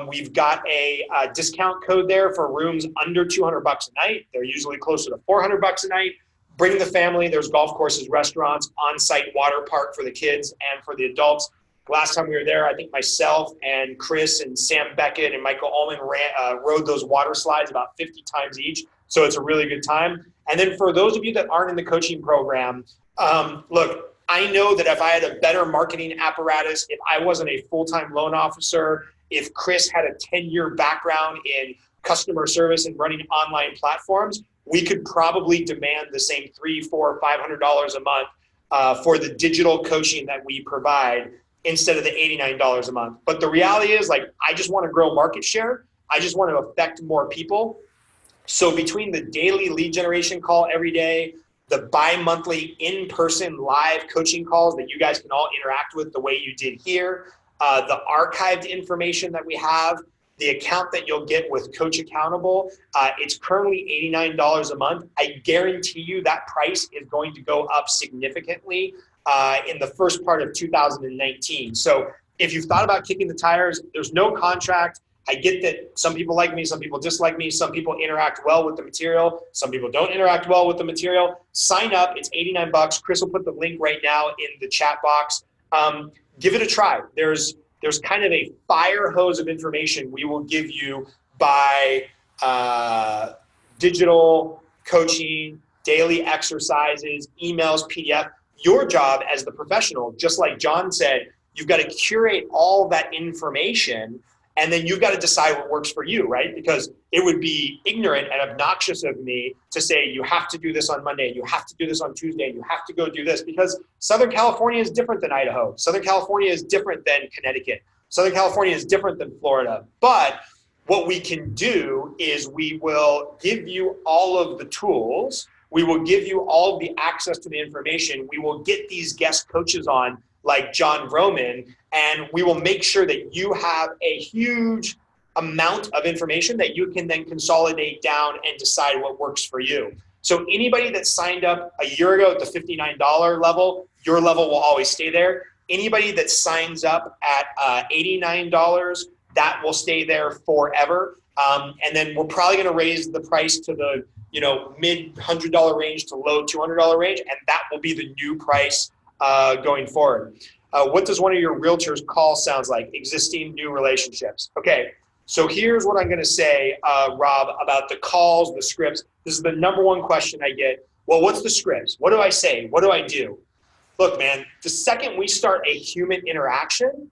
We've got a discount code there for rooms under $200 a night. They're usually closer to $400 a night. Bring the family. There's golf courses, restaurants, on-site water park for the kids and for the adults. Last time we were there, I think myself and Chris and Sam Beckett and Michael Ullman rode those water slides about 50 times each. So it's a really good time. And then for those of you that aren't in the coaching program, look, I know that if I had a better marketing apparatus, if I wasn't a full-time loan officer, if Chris had a 10-year background in customer service and running online platforms, we could probably demand the same $300, $400, $500 a month for the digital coaching that we provide instead of the $89 a month. But the reality is, like, I just want to grow market share. I just want to affect more people. So between the daily lead generation call every day, the bi-monthly in-person live coaching calls that you guys can all interact with the way you did here, the archived information that we have, the account that you'll get with Coach Accountable, it's currently $89 a month. I guarantee you that price is going to go up significantly in the first part of 2019. So if you've thought about kicking the tires, there's no contract. I get that some people like me, some people dislike me, some people interact well with the material, some people don't interact well with the material. Sign up, it's $89. Chris will put the link right now in the chat box. Give it a try. There's kind of a fire hose of information we will give you by digital coaching, daily exercises, emails, PDF. Your job as the professional, just like John said, you've got to curate all that information, and then you've got to decide what works for you, right? Because it would be ignorant and obnoxious of me to say you have to do this on Monday, you have to do this on Tuesday, you have to go do this, because Southern California is different than Idaho. Southern California is different than Connecticut. Southern California is different than Florida. But what we can do is we will give you all of the tools. We will give you all of the access to the information. We will get these guest coaches on like Jon Vroman, and we will make sure that you have a huge amount of information that you can then consolidate down and decide what works for you. So anybody that signed up a year ago at the $59 level, your level will always stay there. Anybody that signs up at $89, that will stay there forever. And then we're probably going to raise the price to the mid $100 range to low $200 range, and that will be the new price going forward. What does one of your realtors' call sounds like? Existing, new relationships. Okay, so here's what I'm going to say, Rob, about the calls, the scripts. This is the number one question I get. Well, what's the scripts? What do I say? What do I do? Look, man, the second we start a human interaction,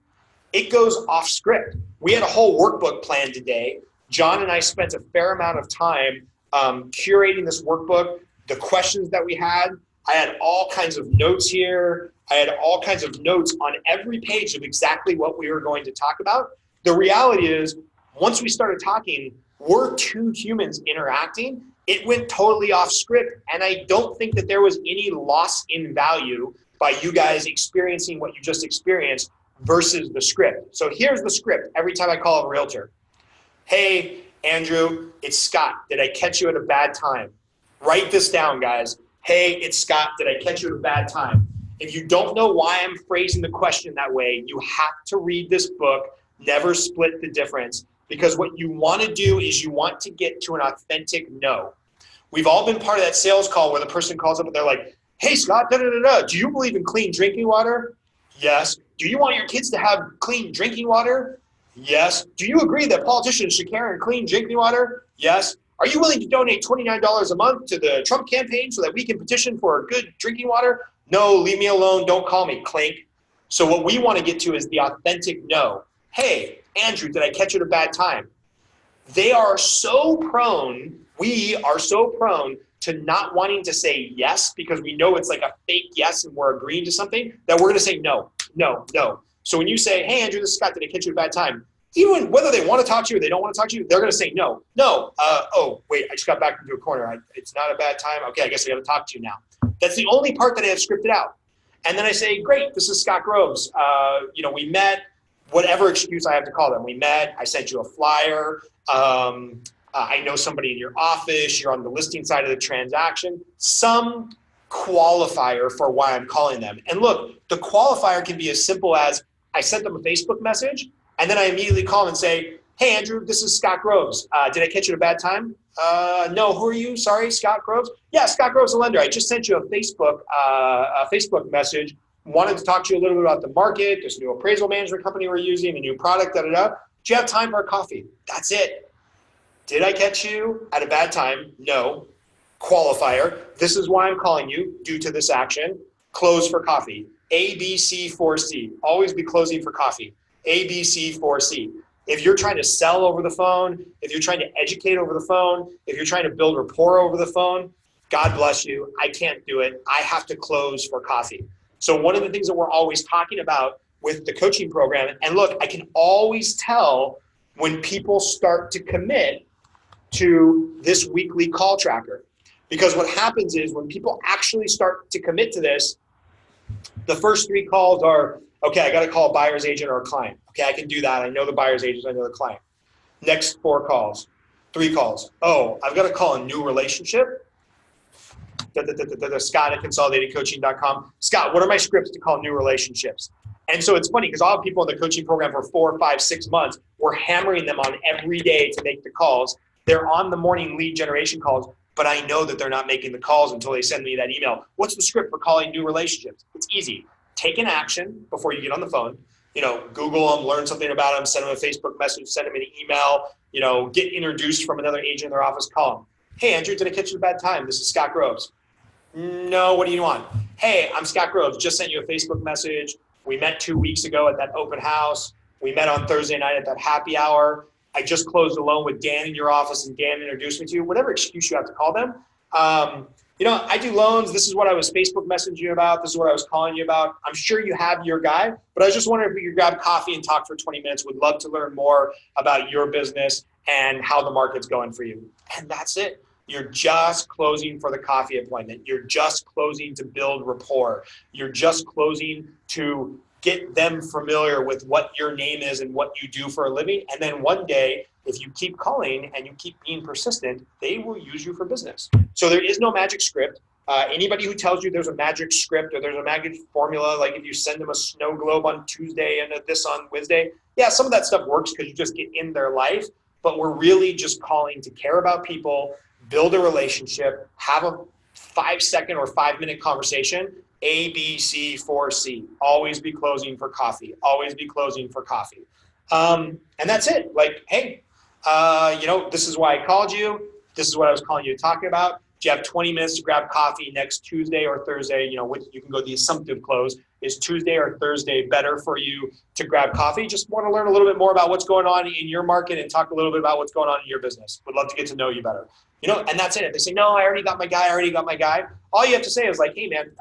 it goes off script. We had a whole workbook planned today. John and I spent a fair amount of time curating this workbook, the questions that we had. I had all kinds of notes here. I had all kinds of notes on every page of exactly what we were going to talk about. The reality is, once we started talking, we're two humans interacting. It went totally off script, and I don't think that there was any loss in value by you guys experiencing what you just experienced versus the script. So here's the script every time I call a realtor. Hey, Andrew, it's Scott. Did I catch you at a bad time? Write this down, guys. Hey, it's Scott. Did I catch you at a bad time? If you don't know why I'm phrasing the question that way, you have to read this book, Never Split the Difference, because what you want to do is you want to get to an authentic no. We've all been part of that sales call where the person calls up and they're like, hey, Scott, do you believe in clean drinking water? Yes. Do you want your kids to have clean drinking water? Yes. Do you agree that politicians should carry clean drinking water? Yes. Are you willing to donate $29 a month to the Trump campaign so that we can petition for good drinking water? No, leave me alone. Don't call me. Clink. So what we want to get to is the authentic no. Hey, Andrew, did I catch you at a bad time? We are so prone to not wanting to say yes because we know it's like a fake yes and we're agreeing to something that we're going to say no, no, no. So when you say, hey, Andrew, this is Scott, did I catch you at a bad time? Even whether they want to talk to you or they don't want to talk to you, they're going to say no. Oh, wait, I just got back into a corner. It's not a bad time. Okay, I guess I got to talk to you now. That's the only part that I have scripted out. And then I say, great, this is Scott Groves. We met, whatever excuse I have to call them. We met, I sent you a flyer. I know somebody in your office. You're on the listing side of the transaction. Some qualifier for why I'm calling them. And look, the qualifier can be as simple as I sent them a Facebook message And then I immediately call them and say, hey, Andrew, this is Scott Groves. Did I catch you at a bad time? No, who are you? Sorry, Scott Groves? Yeah, Scott Groves, the lender. I just sent you a Facebook message. Wanted to talk to you a little bit about the market, this new appraisal management company we're using, a new product, da-da-da. Do you have time for a coffee? That's it. Did I catch you at a bad time? No. Qualifier. This is why I'm calling you due to this action. Close for coffee. ABC4C. Always be closing for coffee. ABC4C. If you're trying to sell over the phone, if you're trying to educate over the phone, if you're trying to build rapport over the phone, God bless you. I can't do it. I have to close for coffee. So one of the things that we're always talking about with the coaching program, and look, I can always tell when people start to commit to this weekly call tracker. Because what happens is when people actually start to commit to this, the first 3 calls are, okay, I got to call a buyer's agent or a client. Okay, I can do that. I know the buyer's agent. I know the client. Next 4 calls, 3 calls. Oh, I've got to call a new relationship. Scott at consolidatedcoaching.com. Scott, what are my scripts to call new relationships? And so it's funny because I'll have people in the coaching program for 4, 5, 6 months. We're hammering them on every day to make the calls. They're on the morning lead generation calls, but I know that they're not making the calls until they send me that email. What's the script for calling new relationships? It's easy. Take an action before you get on the phone. Google them, learn something about them, send them a Facebook message, send them an email, get introduced from another agent in their office, call them. Hey, Andrew, did I catch you at a bad time? This is Scott Groves. No, what do you want? Hey, I'm Scott Groves. Just sent you a Facebook message. We met 2 weeks ago at that open house. We met on Thursday night at that happy hour. I just closed a loan with Dan in your office and Dan introduced me to you. Whatever excuse you have to call them. I do loans. This is what I was Facebook messaging you about. This is what I was calling you about. I'm sure you have your guy, but I was just wondering if we could grab coffee and talk for 20 minutes. Would love to learn more about your business and how the market's going for you. And that's it. You're just closing for the coffee appointment. You're just closing to build rapport. You're just closing to get them familiar with what your name is and what you do for a living. And then one day, if you keep calling and you keep being persistent, they will use you for business. So there is no magic script. Anybody who tells you there's a magic script or there's a magic formula, like if you send them a snow globe on Tuesday and this on Wednesday, yeah, some of that stuff works because you just get in their life. But we're really just calling to care about people, build a relationship, have a 5-second or 5-minute conversation. ABC4C. Always be closing for coffee. Always be closing for coffee. And that's it. Like, hey, this is why I called you. This is what I was calling you to talk about. Do you have 20 minutes to grab coffee next Tuesday or Thursday? You can go the assumptive close. Is Tuesday or Thursday better for you to grab coffee? Just want to learn a little bit more about what's going on in your market and talk a little bit about what's going on in your business. Would love to get to know you better. And that's it. If they say, no, I already got my guy. All you have to say is like, hey, man,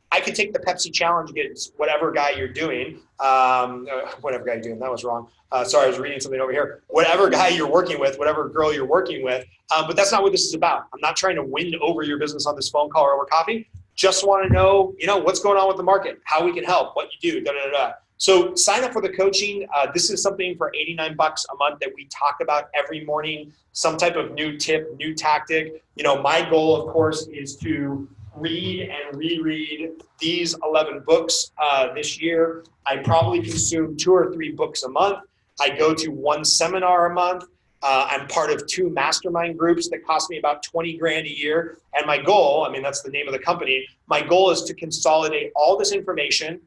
I could take the Pepsi challenge against whatever guy you're doing. Whatever guy you're doing. That was wrong. Sorry, I was reading something over here. Whatever guy you're working with, whatever girl you're working with. But that's not what this is about. I'm not trying to win over your business on this phone call or over coffee. Just want to know, what's going on with the market, how we can help, what you do, da-da-da-da. So sign up for the coaching. This is something for $89 a month that we talk about every morning, some type of new tip, new tactic. My goal, of course, is to read and reread these 11 books this year. I probably consume 2 or 3 books a month. I go to 1 seminar a month. I'm part of 2 mastermind groups that cost me about 20 grand a year. And my goal, that's the name of the company, my goal is to consolidate all this information,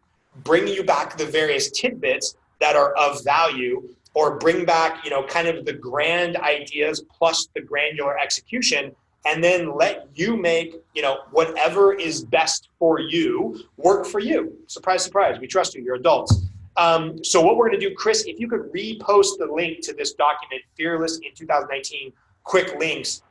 bring you back the various tidbits that are of value, or bring back, kind of the grand ideas plus the granular execution, and then let you make, whatever is best for you work for you. Surprise, surprise. We trust you. You're adults. So what we're going to do, Chris, if you could repost the link to this document, Fearless in 2019, quick links.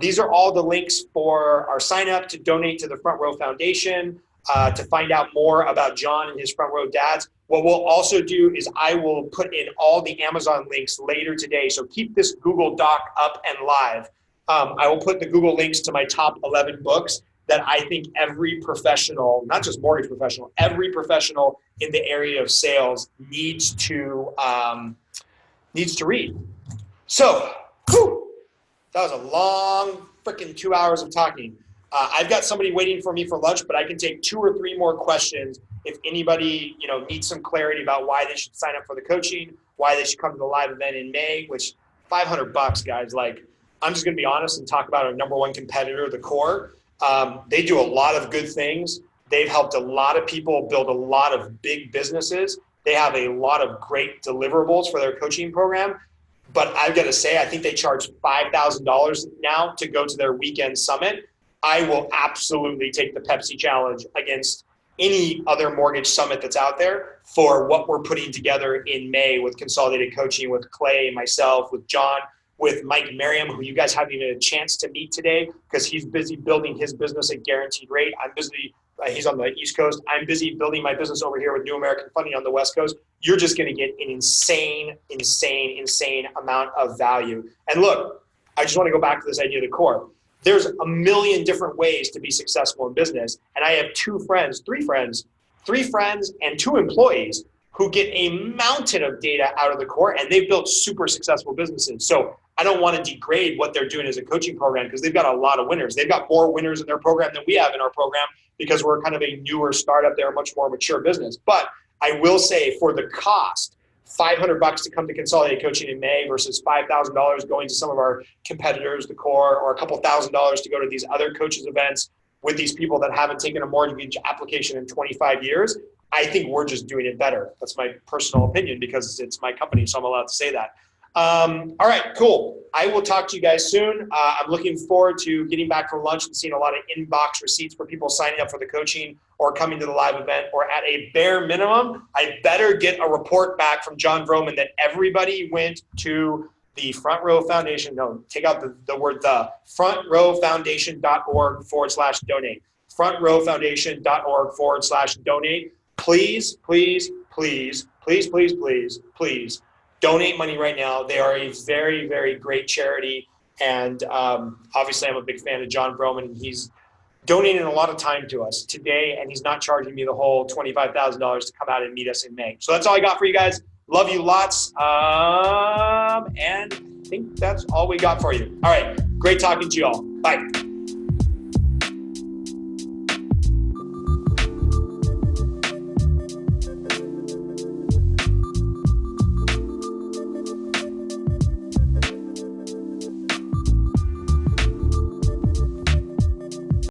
These are all the links for our sign up to donate to the Front Row Foundation, to find out more about John and his Front Row Dads. What we'll also do is I will put in all the Amazon links later today. So keep this Google Doc up and live. I will put the Google links to my top 11 books that I think every professional, not just mortgage professional, every professional in the area of sales needs to read. So, that was a long freaking 2 hours of talking. I've got somebody waiting for me for lunch, but I can take 2 or 3 more questions if anybody needs some clarity about why they should sign up for the coaching, why they should come to the live event in May, which $500, guys. Like, I'm just going to be honest and talk about our number one competitor, the Core. They do a lot of good things. They've helped a lot of people build a lot of big businesses. They have a lot of great deliverables for their coaching program. But I've got to say, I think they charge $5,000 now to go to their weekend summit. I will absolutely take the Pepsi challenge against any other mortgage summit that's out there for what we're putting together in May with consolidated coaching with Clay, myself, with John, with Mike Merriam, who you guys haven't even a chance to meet today because he's busy building his business at Guaranteed Rate. I'm busy. He's on the East Coast. I'm busy building my business over here with New American Funding on the West Coast. You're just going to get an insane amount of value. And look, I just want to go back to this idea of the Core. There's a million different ways to be successful in business. And I have three friends, and 2 employees who get a mountain of data out of the Core, and they've built super successful businesses. So I don't want to degrade what they're doing as a coaching program because they've got a lot of winners. They've got more winners in their program than we have in our program because we're kind of a newer startup. They're a much more mature business. But I will say for the cost, $500 to come to Consolidated Coaching in May versus $5,000 going to some of our competitors, the Core, or a couple $1,000s to go to these other coaches events with these people that haven't taken a mortgage application in 25 years. I think we're just doing it better. That's my personal opinion because it's my company, so I'm allowed to say that. All right, cool. I will talk to you guys soon. I'm looking forward to getting back from lunch and seeing a lot of inbox receipts for people signing up for the coaching or coming to the live event, or at a bare minimum, I better get a report back from Jon Vroman that everybody went to the Front Row Foundation. No, take out the word the. frontrowfoundation.org/donate. frontrowfoundation.org/donate. Please, please, please, please, please, please, please donate money right now. They are a very, very great charity. And obviously, I'm a big fan of Jon Vroman, and he's donating a lot of time to us today, and he's not charging me the whole $25,000 to come out and meet us in May. So that's all I got for you guys. Love you lots. And I think that's all we got for you. All right. Great talking to you all. Bye.